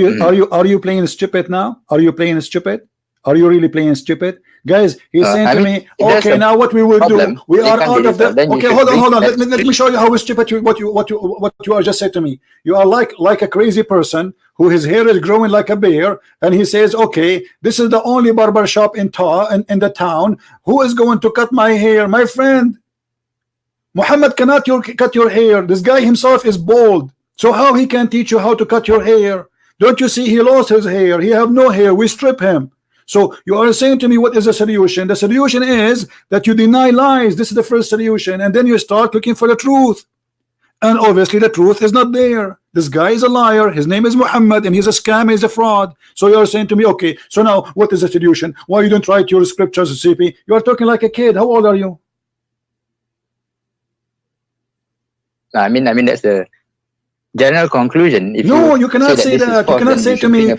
you playing stupid now? Are you playing stupid? Are you really playing stupid? Guys, he's saying to me, okay, now what we will do, we are out of the, okay, hold on, let me show you how stupid what you are just said to me. You are like a crazy person who his hair is growing like a bear, and he says, okay, this is the only barber shop in the town. Who is going to cut my hair? My friend, Muhammad cannot cut your hair. This guy himself is bald, so how he can teach you how to cut your hair? Don't you see he lost his hair? He have no hair. We strip him. So you are saying to me, what is the solution? The solution is that you deny lies. This is the first solution, and then you start looking for the truth, and obviously the truth is not there. This guy is a liar. His name is Muhammad, and he's a scam. He's a fraud. So you are saying to me, okay, so now what is the solution? Why you don't write your scriptures, CP? You are talking like a kid. How old are you? I mean that's the general conclusion. You cannot say that. You cannot say to me,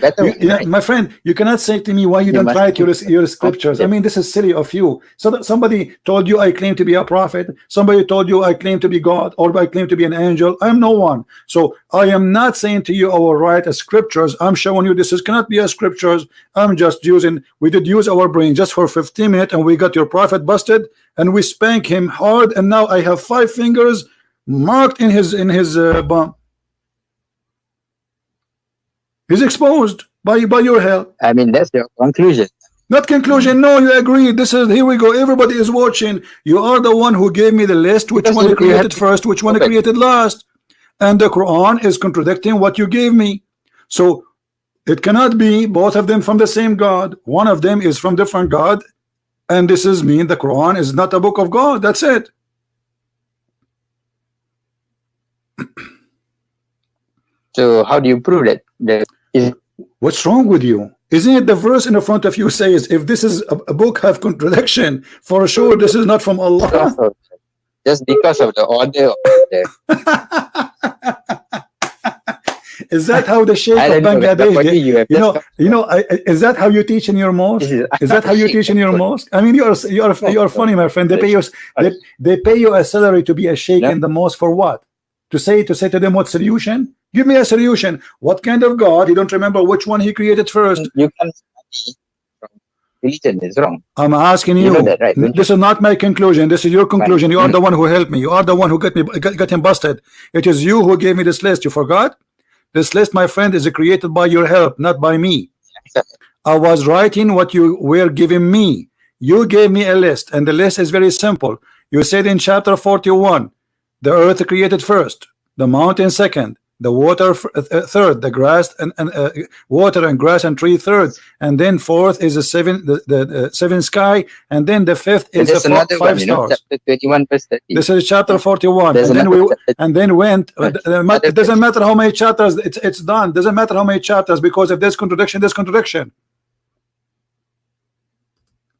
my friend, you cannot say to me why you don't write your scriptures. I mean, this is silly of you. So that somebody told you I claim to be a prophet, somebody told you I claim to be God, or I claim to be an angel. I am no one. So I am not saying to you I will write a scriptures. I'm showing you this cannot be a scriptures. I'm just we did use our brain just for 15 minutes, and we got your prophet busted, and we spank him hard, and now I have 5 fingers marked in his bum. He's exposed by your help. I mean, that's your conclusion. Not conclusion. No, you agree. This is, here we go. Everybody is watching. You are the one who gave me the list. Which one you created first? Which one you created last? And the Quran is contradicting what you gave me. So it cannot be both of them from the same God. One of them is from different God, and this is mean the Quran is not a book of God. That's it. So how do you prove that? What's wrong with you? Isn't it the verse in the front of you says, if this is a book have contradiction, for sure this is not from Allah? Just because of the order. Is that how the Sheikh of Bangladesh? Is that how you teach in your mosque? Is that how you teach in your mosque? I mean, you are funny, my friend. They pay you a salary to be a Sheikh in the mosque for what? To say to them what solution? Give me a solution. What kind of God? You don't remember which one he created first. You can study from religion is wrong. I'm asking you. That, right? This is not my conclusion. This is your conclusion. You are the one who helped me. You are the one who got him busted. It is you who gave me this list. You forgot? This list, my friend, is created by your help, not by me. I was writing what you were giving me. You gave me a list, and the list is very simple. You said in chapter 41, the earth created first, the mountain second, the water third, the grass and water and grass and tree third, and then fourth is the seven sky, and then the fifth is the five stars. Chapter 21 verse 30. This is chapter 41. And then went. It doesn't matter how many chapters. It's done. Doesn't matter how many chapters, because if there's contradiction, there's contradiction.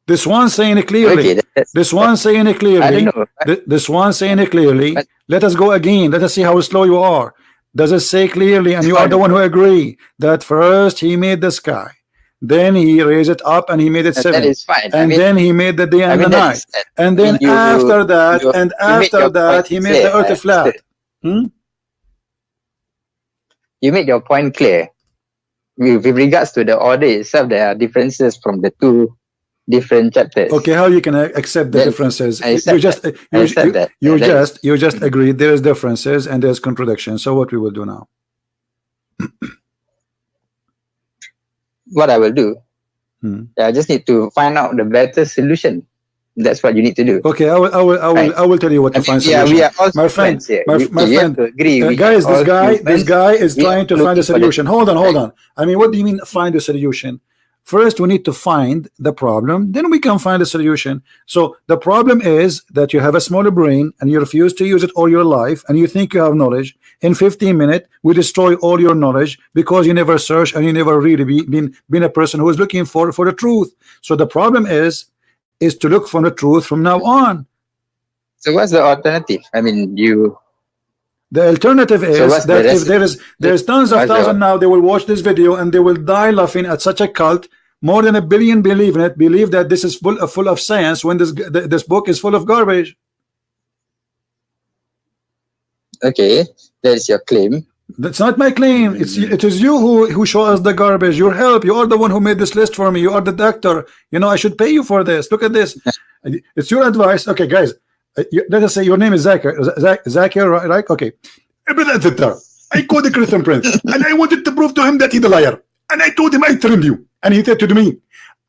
This one saying it clearly. Okay, this one saying it clearly. I don't know. This one saying it clearly. Let us go again. Let us see how slow you are. Does it say clearly, and you are the one who agree that first he made the sky, then he raised it up and he made it seven, that is fine. and then he made the day and the night, and then after that he made the earth flat. You made your point clear. With regards to the order itself, there are differences from the two different chapters. Okay, how you can accept the differences? You just agreed there is differences and there's contradiction. So what we will do now? What I will do, I just need to find out the better solution. That's what you need to do. Okay, I will tell you what to find solution. We are also my friend, my friend. Guys, this guy is trying to find a solution. Hold on. I mean, what do you mean find a solution? First, we need to find the problem, then we can find a solution. So the problem is that you have a smaller brain and you refuse to use it all your life, and you think you have knowledge. In 15 minutes, we destroy all your knowledge because you never search and you never really been a person who is looking for the truth. So the problem is to look for the truth from now on. So what's the alternative? I mean, the alternative is that if there's tons of thousands now, they will watch this video and they will die laughing at such a cult. More than 1 billion believe in it, believe that this is full of science when this book is full of garbage. Okay, that is your claim. That's not my claim. It is you who show us the garbage. Your help. You are the one who made this list for me. You are the doctor. You know, I should pay you for this. Look at this. It's your advice. Okay, guys. Let us say your name is Zakir, right? Okay. I called the Christian prince and I wanted to prove to him that he's a liar. And I told him I trained you. And he said to me,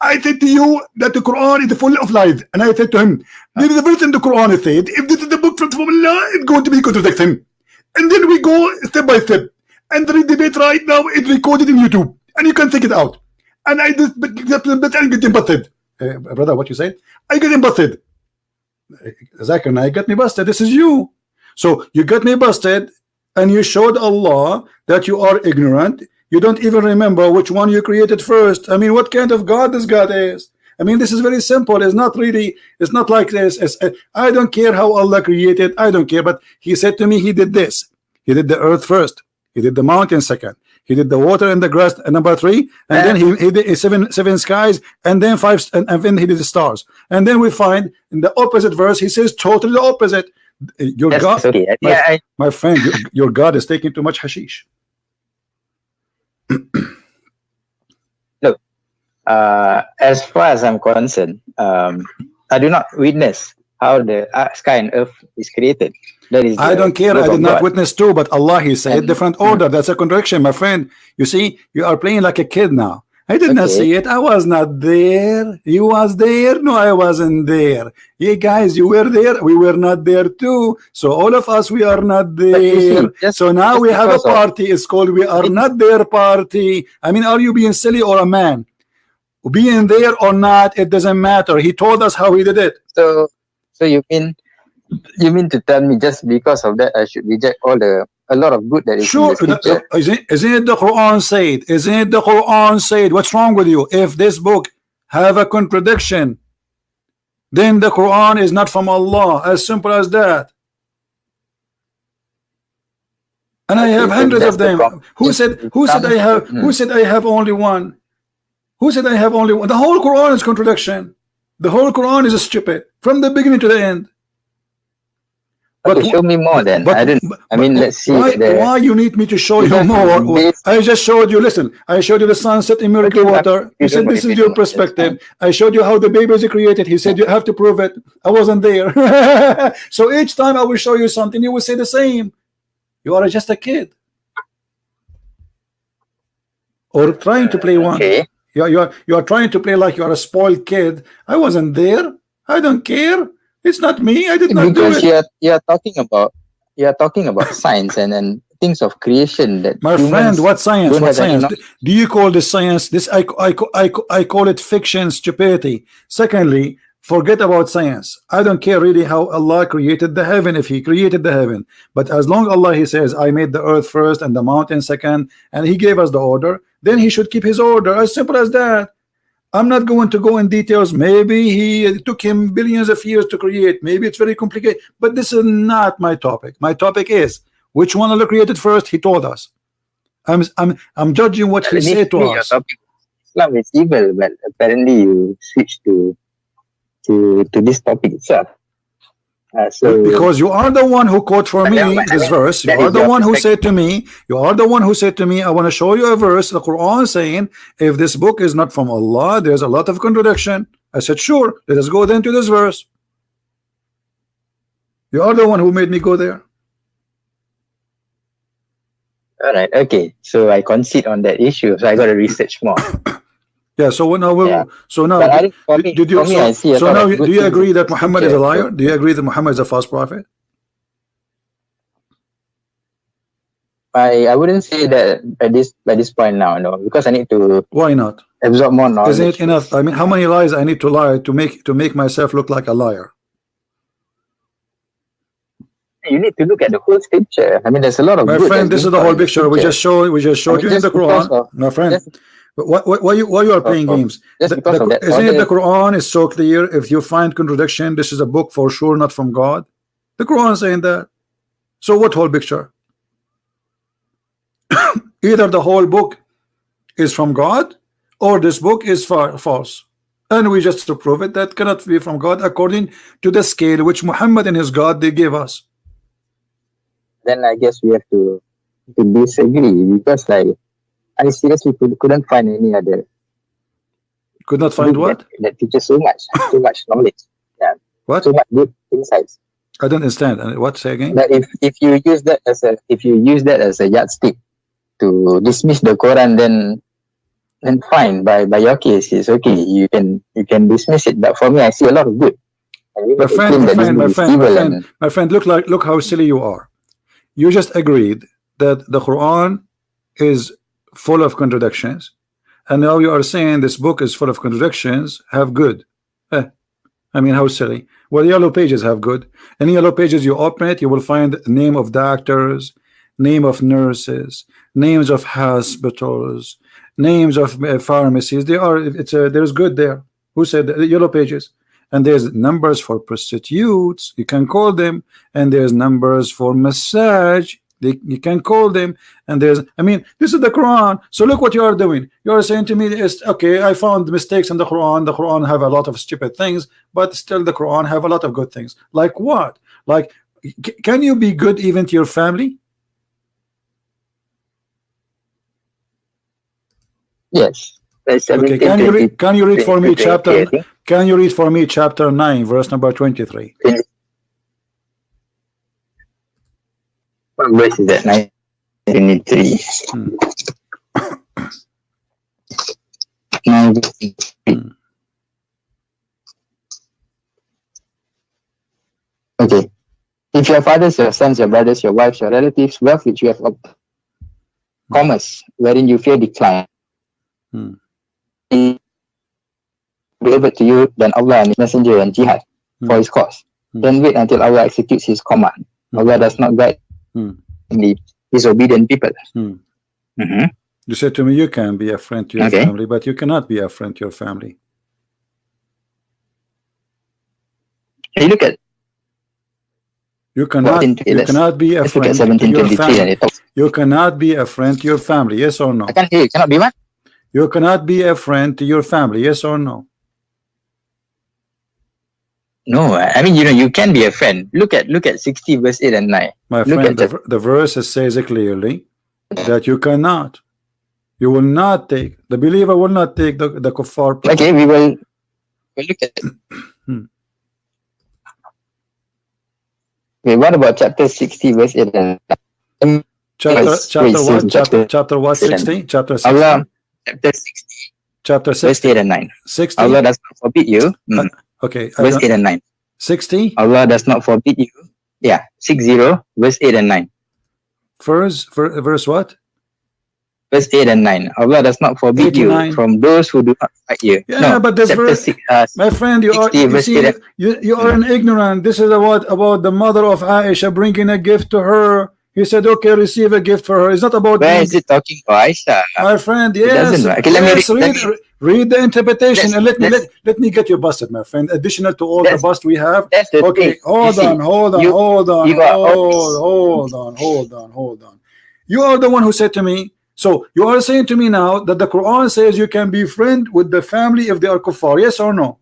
I said to you that the Quran is full of lies. And I said to him, there is a verse in the Quran that said, if this is the book from Allah, it's going to be contradiction. And then we go step by step. And the debate right now is recorded in YouTube. And you can check it out. And I just get busted. Brother, what you say? I get busted. Zakir Naik got me busted. This is you. So you got me busted and you showed Allah that you are ignorant. You don't even remember which one you created first. I mean, what kind of God this God is? I mean, this is very simple. It's not like this. I don't care how Allah created. I don't care. But he said to me, he did this. He did the earth first. He did the mountain second. He did the water and the grass number 3, and then he did seven skies, and then 5, and then he did the stars. And then we find in the opposite verse he says totally the opposite. Your God, okay. My friend, your God is taking too much hashish. Look, as far as I'm concerned, I do not witness how the sky and earth is created. That is I don't care. I did not witness too, but Allah, He said different order. That's a contradiction, my friend. You see, you are playing like a kid now. I did not see it. I was not there. You was there. No, I wasn't there. You guys, you were there. We were not there too. So all of us, we are not there. So now we have a party. It's called We Are Not There Party. I mean, are you being silly or a man? Being there or not, it doesn't matter. He told us how he did it. So you mean to tell me just because of that I should reject a lot of good that is in the scripture? Isn't it the Quran said? Isn't it the Quran said? What's wrong with you? If this book have a contradiction, then the Quran is not from Allah. As simple as that. And I have hundreds of them. Who said I have only one? Who said I have only one? The whole Quran is contradiction. The whole Quran is stupid from the beginning to the end. But show me more then. Let's see. Why you need me to show you more? I just showed you. Listen, I showed you the sunset in miracle water. You said this is your perspective. I showed you how the babies are created. He said you have to prove it. I wasn't there. So each time I will show you something, you will say the same. You are just a kid, or trying to play one. Okay. You are trying to play like you are a spoiled kid. I wasn't there. I don't care. It's not me. I did not do it. You are talking about science and things of creation that my friend, what science? What science? Do you call this science? This I call it fiction, stupidity. Secondly, forget about science. I don't care really how Allah created the heaven, if He created the heaven. But as long Allah He says, I made the earth first and the mountain second, and He gave us the order, then He should keep His order. As simple as that. I'm not going to go in details. Maybe He took Him billions of years to create. Maybe it's very complicated. But this is not my topic. My topic is which one Allah created first. He told us. I'm judging what He said to us. Islam is evil, but apparently you switch to this topic itself. So because you are the one who quote for me this verse. You are the one who said to me, I want to show you a verse, the Quran, saying if this book is not from Allah, there's a lot of contradiction. I said, sure, let us go then to this verse. You are the one who made me go there. All right, okay. So I concede on that issue. So I got to research more. Yeah. So now, so now, do you agree that Muhammad is a liar? Do you agree that Muhammad is a false prophet? I wouldn't say that at this point now, no, because I need to. Why not? Absorb more knowledge. Isn't it enough? I mean, how many lies I need to lie to make myself look like a liar? You need to look at the whole scripture. I mean, there's a lot of. My friend, this is the whole picture. We just showed you in the Quran, my friend. Why you are playing games? Isn't it the Quran is so clear? If you find contradiction, this is a book for sure not from God. The Quran is saying that. So what whole picture? Either the whole book is from God, or this book is false. And we just to prove it, that cannot be from God according to the scale which Muhammad and his God they gave us. Then I guess we have to disagree, because like I seriously couldn't find any other. Could not find what? That teaches so much knowledge. Yeah. What? So much deep insights. I don't understand. What? Say again? That if you use that as a yardstick to dismiss the Quran, then fine. By your case, it's okay. You can dismiss it. But for me, I see a lot of good. My friend, look how silly you are. You just agreed that the Quran is full of contradictions, and now you are saying this book is full of contradictions, have good. I mean, how silly. Well, yellow pages have good. In yellow pages, you open it, you will find name of doctors, name of nurses, names of hospitals, names of pharmacies. There's good there. Who said that? The yellow pages. And there's numbers for prostitutes, you can call them, and there's numbers for massage, you can call them, and I mean, this is the Quran. So look what you are doing. You are saying to me, okay, I found mistakes in the Quran have a lot of stupid things, but still the Quran have a lot of good things. Like what? Like, can you be good even to your family? Yes. Okay, can you read for me chapter? Can you read for me chapter 9, verse number 23? What verse is that? 93. Okay. If your fathers, your sons, your brothers, your wives, your relatives, wealth which you have obtained, commerce wherein you fear decline, delivered to you than Allah and His Messenger and jihad for His cause. Then wait until Allah executes His command. Allah does not guide the disobedient people. You said to me, you can be a friend to your family, but you cannot be a friend to your family. Hey, look at. You cannot be a friend to your family. You cannot be a friend to your family. Yes or no? I can't hear you. Cannot be what? You cannot be a friend to your family. Yes or no? No, I mean, you can be a friend. Look at 60 verse 8 and 9. My friend, the verse says clearly that you cannot. You will not take, the believer will not take the kuffar. Okay, we'll look at it. Okay, what about chapter 60 verse 8 and 9? Chapter what? 60? Chapter 60? Allah, chapter 60. Chapter 60. Verse 8 and 9. 60? Allah does not forbid you. Okay. Verse 8 and 9. 60? Allah does not forbid you. Yeah, 60, verse 8 and 9. verse what? Verse 8 and 9. Allah does not forbid you from those who do not fight you. Yeah, no, but this verse, 6, my friend, you are you are an ignorant. This is about the mother of Aisha bringing a gift to her. He said, okay, receive a gift for her. It's not about where is it talking about Aisha? My friend, yes. Okay, read the interpretation and let me get you busted, my friend. Additional to all the bust we have. Okay, hold on. You are the one who said to me. So you are saying to me now that the Quran says you can be friend with the family if they are kuffar. Yes or no?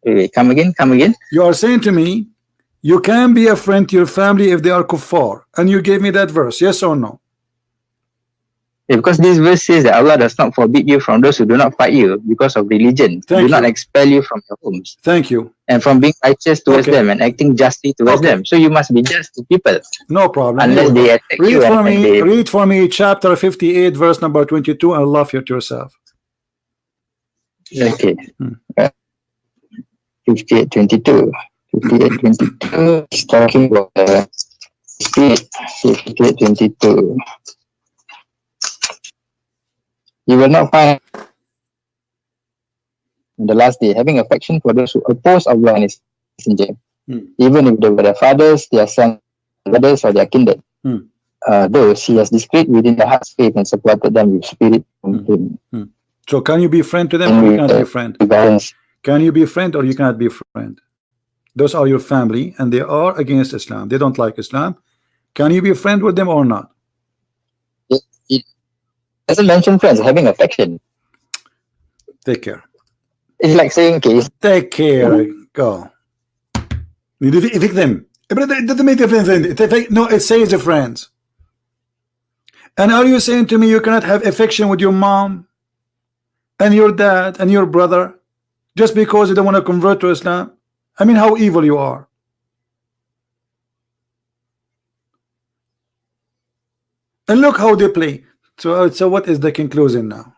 Wait, come again. You are saying to me you can be a friend to your family if they are kuffar, and you gave me that verse. Yes or no? Yeah, because this verse says that Allah does not forbid you from those who do not fight you because of religion. Do not expel you from your homes. Thank you. And from being righteous towards them and acting justly towards them. So you must be just to people. No problem. Unless they attack you. Read for me chapter 58, verse number 22, and laugh at yourself. Okay. 58:22. 58:22 is talking about spirit. 58:22. You will not find in the last day having affection for those who oppose Allah and His Messenger, even if they were their fathers, their sons, brothers, or their kindred. Those He has discreet within the heart's faith and supported them with spirit from Him. So can you be friend to them or you cannot be friend? Can you be friend or you cannot be friend? Those are your family and they are against Islam. They don't like Islam. Can you be friend with them or not? It doesn't mention friends, having affection. Take care. It's like saying, okay, take care. Go. You evict them. But it doesn't make a difference. No, it says the friends. And are you saying to me you cannot have affection with your mom and your dad and your brother just because you don't want to convert to Islam? I mean, how evil you are. And look how they play. So what is the conclusion now?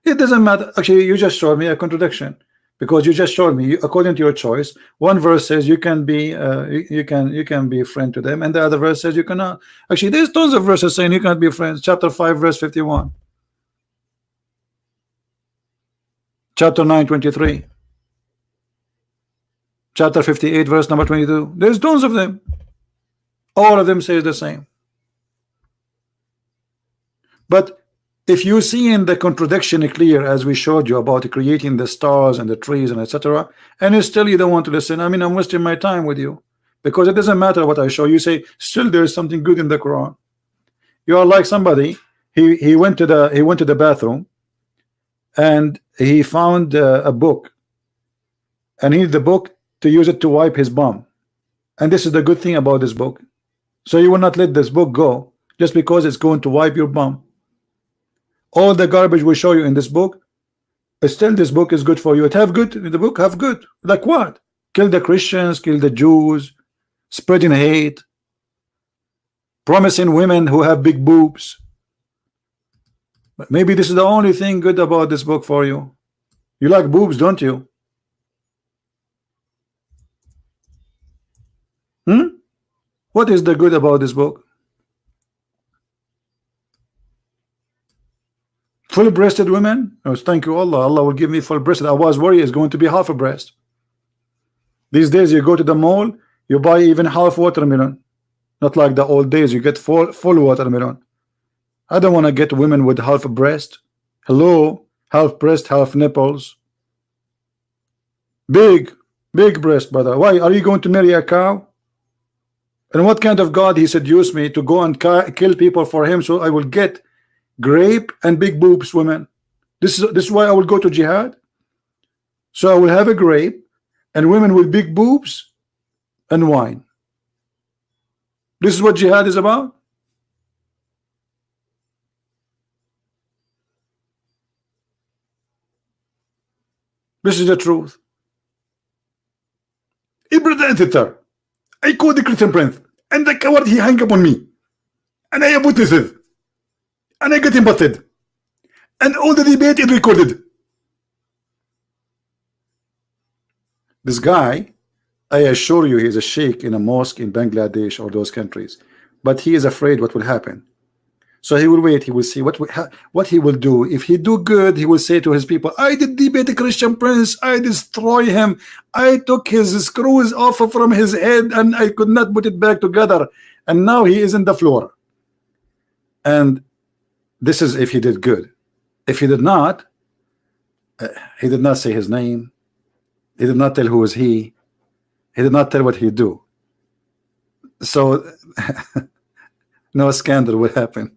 It doesn't matter. Actually, you just showed me a contradiction because you just showed me, according to your choice, one verse says you can be you can be a friend to them, and the other verse says you cannot. Actually, there's tons of verses saying you cannot be friends. Chapter 5, verse 51. Chapter 9, 23. Chapter 58, verse number 22. There's tons of them. All of them say the same. But if you see in the contradiction clear, as we showed you about creating the stars and the trees and etc., and still you don't want to listen, I mean, I'm wasting my time with you because it doesn't matter what I show you. Say still there's something good in the Quran. You are like somebody. He went to the bathroom and he found a book, and he needed the book to use it to wipe his bum. And this is the good thing about this book. So you will not let this book go just because it's going to wipe your bum. All the garbage we show you in this book, still this book is good for you. It have good in the book, have good. Like what? Kill the Christians, kill the Jews, spreading hate, promising women who have big boobs. But maybe this is the only thing good about this book for you. You like boobs, don't you? What is the good about this book? Full-breasted women? Oh, thank you Allah. Allah will give me full-breasted. I was worried it's going to be half a breast. These days you go to the mall, you buy even half watermelon. Not like the old days you get full watermelon. I don't want to get women with half a breast. Hello, half breast, half nipples. Big breast, brother. Why are you going to marry a cow? And what kind of God he seduced me to go and kill people for him so I will get grape and big boobs women? This is why I will go to jihad. So I will have a grape and women with big boobs and wine. This is what jihad is about. This is the truth. Brother, I called the Christian prince and the coward he hung up on me, and I have witnesses, and I get him busted, and all the debate is recorded. This guy, I assure you, he's a sheikh in a mosque in Bangladesh or those countries. but he is afraid what will happen. So he will wait. He will see what he will do. If he do good, he will say to his people, I did debate a Christian prince. I destroy him. I took his screws off from his head and I could not put it back together. And now he is in the floor. And this is if he did good. If he did not say his name. He did not tell who is he. He did not tell what he do. So no scandal will happen.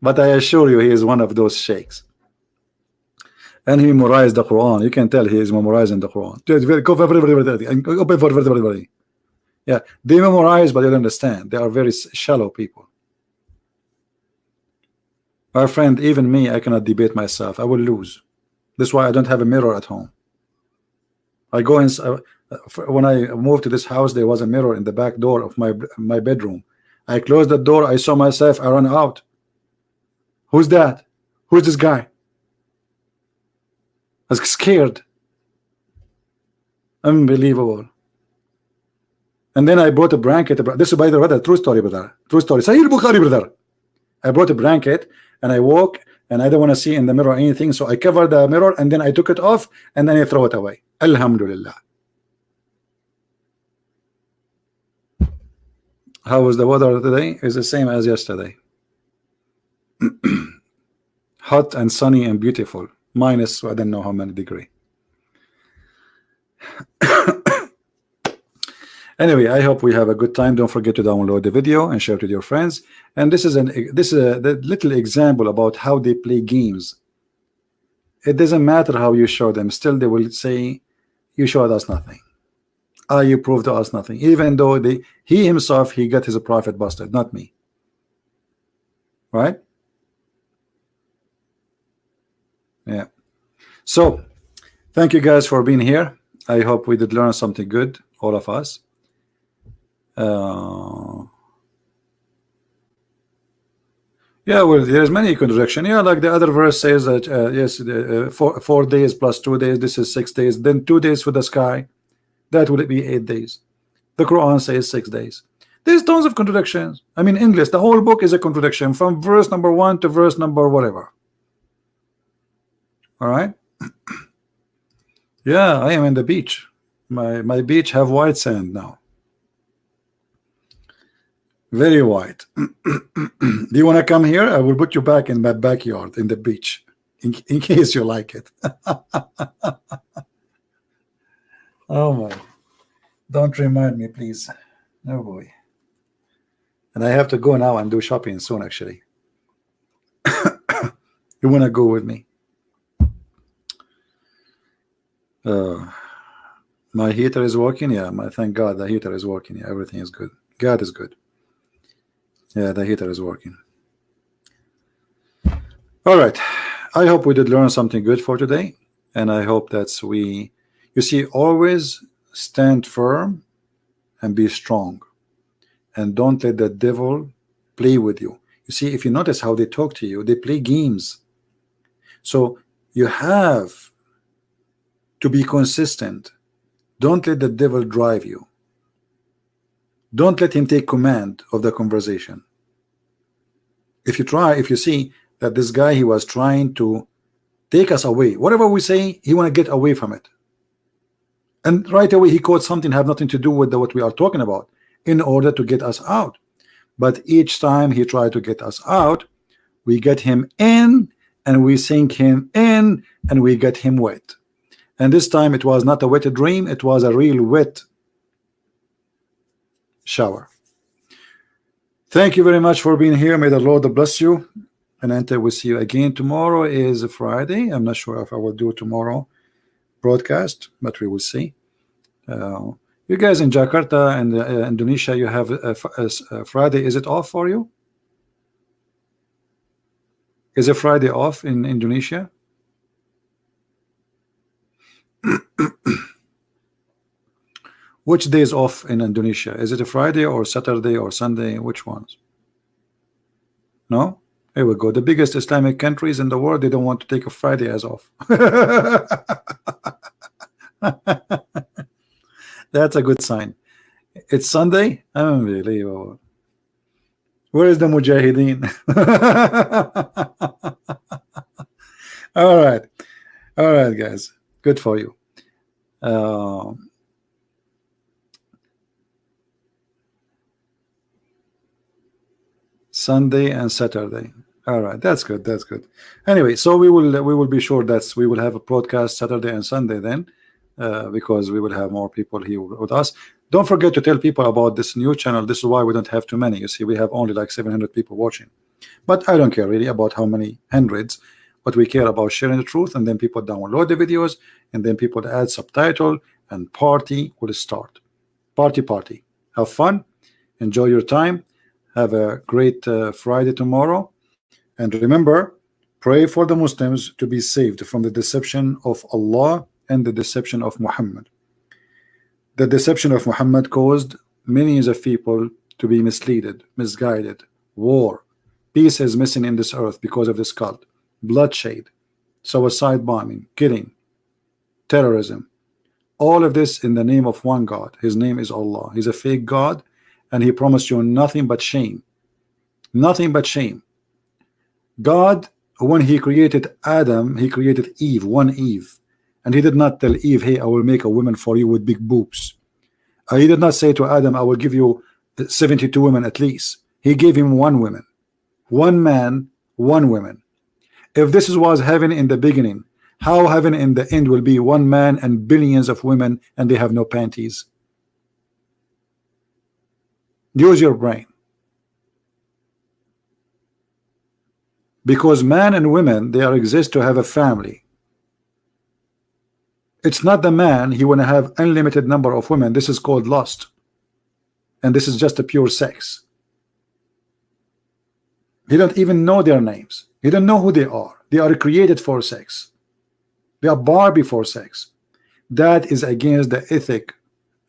But I assure you, he is one of those sheikhs. And he memorized the Quran. You can tell he is memorizing the Quran. Yeah, they memorize, but they don't understand. They are very shallow people. My friend, even me, I cannot debate myself. I will lose. That's why I don't have a mirror at home. I go in. When I moved to this house, there was a mirror in the back door of my bedroom. I closed the door. I saw myself. I ran out. Who's that? Who's this guy? I was scared. Unbelievable. And then I brought a blanket. This is, by the way, true story, brother. True story. Sahih Bukhari, brother. I brought a blanket and I woke and I don't want to see in the mirror anything, so I covered the mirror and then I took it off and then I throw it away. Alhamdulillah. How was the weather today? It's the same as yesterday. Hot and sunny and beautiful. Minus, I don't know how many degrees. Anyway, I hope we have a good time. Don't forget to download the video and share it with your friends. And this is a little example about how they play games. It doesn't matter how you show them. Still, they will say, "You showed us nothing. You proved to us nothing." Even though he himself, he got his profit busted, not me. Right? Yeah. So, thank you guys for being here. I hope we did learn something good, all of us. Yeah, well, there's many contradiction. Yeah, like the other verse says that yes, 4 days plus 2 days, this is 6 days. Then 2 days for the sky, that would be 8 days. The Quran says 6 days. There's tons of contradictions. I mean, English, the whole book is a contradiction from verse number 1 to verse number whatever. All right. Yeah, I am in the beach. My beach have white sand now. Very white. Do you want to come here? I will put you back in my backyard in the beach in case you like it. Oh my. Don't remind me, please. Oh boy. And I have to go now and do shopping soon, actually. You want to go with me? My heater is working. Yeah, thank God the heater is working. Yeah, everything is good. God is good. Yeah, the heater is working. All right. I hope we did learn something good for today. And I hope that you see, always stand firm and be strong. And don't let the devil play with you. You see, if you notice how they talk to you, they play games. So you have to be consistent. Don't let the devil drive you. Don't let him take command of the conversation. If you see that this guy, he was trying to take us away, whatever we say, he want to get away from it. And right away he quotes something have nothing to do with what we are talking about in order to get us out. But each time he tried to get us out, we get him in and we sink him in and we get him wet. And this time it was not a wet dream, it was a real wet shower. Thank you very much for being here. May the Lord bless you. And until we see you again, tomorrow is a Friday. I'm not sure if I will do tomorrow broadcast, but we will see. You guys in Jakarta and Indonesia, you have a Friday. Is it off for you? Is a Friday off in Indonesia? Which day is off in Indonesia? Is it a Friday or Saturday or Sunday? Which ones? No? Here we go. The biggest Islamic countries in the world, they don't want to take a Friday as off. That's a good sign. It's Sunday? Unbelievable. Where is the Mujahideen? All right, guys. Good for you. Sunday and Saturday. All right, that's good. That's good. Anyway, so we will be sure that we will have a broadcast Saturday and Sunday then, because we will have more people here with us. Don't forget to tell people about this new channel. This is why we don't have too many. You see, we have only like 700 people watching, but I don't care really about how many hundreds. But we care about sharing the truth, and then people download the videos, and then people add subtitle, and party will start. Party. Have fun. Enjoy your time. Have a great Friday tomorrow. And remember, pray for the Muslims to be saved from the deception of Allah and the deception of Muhammad. The deception of Muhammad caused millions of people to be misleaded, misguided, war. Peace is missing in this earth because of this cult. Bloodshed, suicide bombing, killing, terrorism. All of this in the name of one God. His name is Allah. He's a fake God, and he promised you nothing but shame. Nothing but shame. God, when he created Adam, he created Eve, one Eve, and he did not tell Eve, hey, I will make a woman for you with big boobs. He did not say to Adam, I will give you 72 women at least. He gave him one woman, one man, one woman. If this was heaven in the beginning, how heaven in the end will be one man and billions of women, and they have no panties? Use your brain. Because man and women, they exist to have a family. It's not the man, he want to have unlimited number of women. This is called lust, and this is just a pure sex. He don't even know their names. He don't know who they are. They are created for sex. They are Barbie for sex. That is against the ethic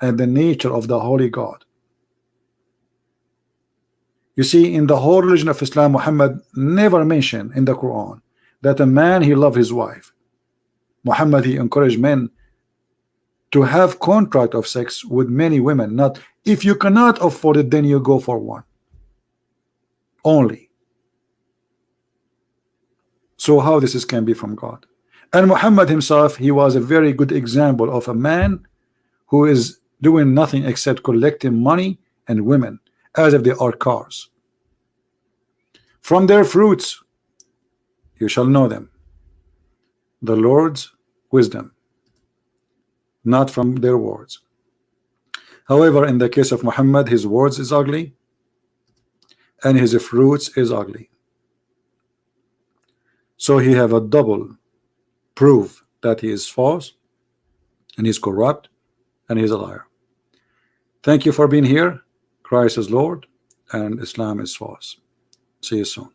and the nature of the holy God. You see, in the whole religion of Islam, Muhammad never mentioned in the Quran that a man, he loved his wife. Muhammad, he encouraged men to have contract of sex with many women. Not, if you cannot afford it, then you go for one only. So how this can be from God? And Muhammad himself, he was a very good example of a man who is doing nothing except collecting money and women as if they are cars. From their fruits you shall know them. The Lord's wisdom, not from their words. However, in the case of Muhammad, his words is ugly and his fruits is ugly. So he have a double proof that he is false and he's corrupt and he's a liar. Thank you for being here. Christ is Lord and Islam is false. See you soon.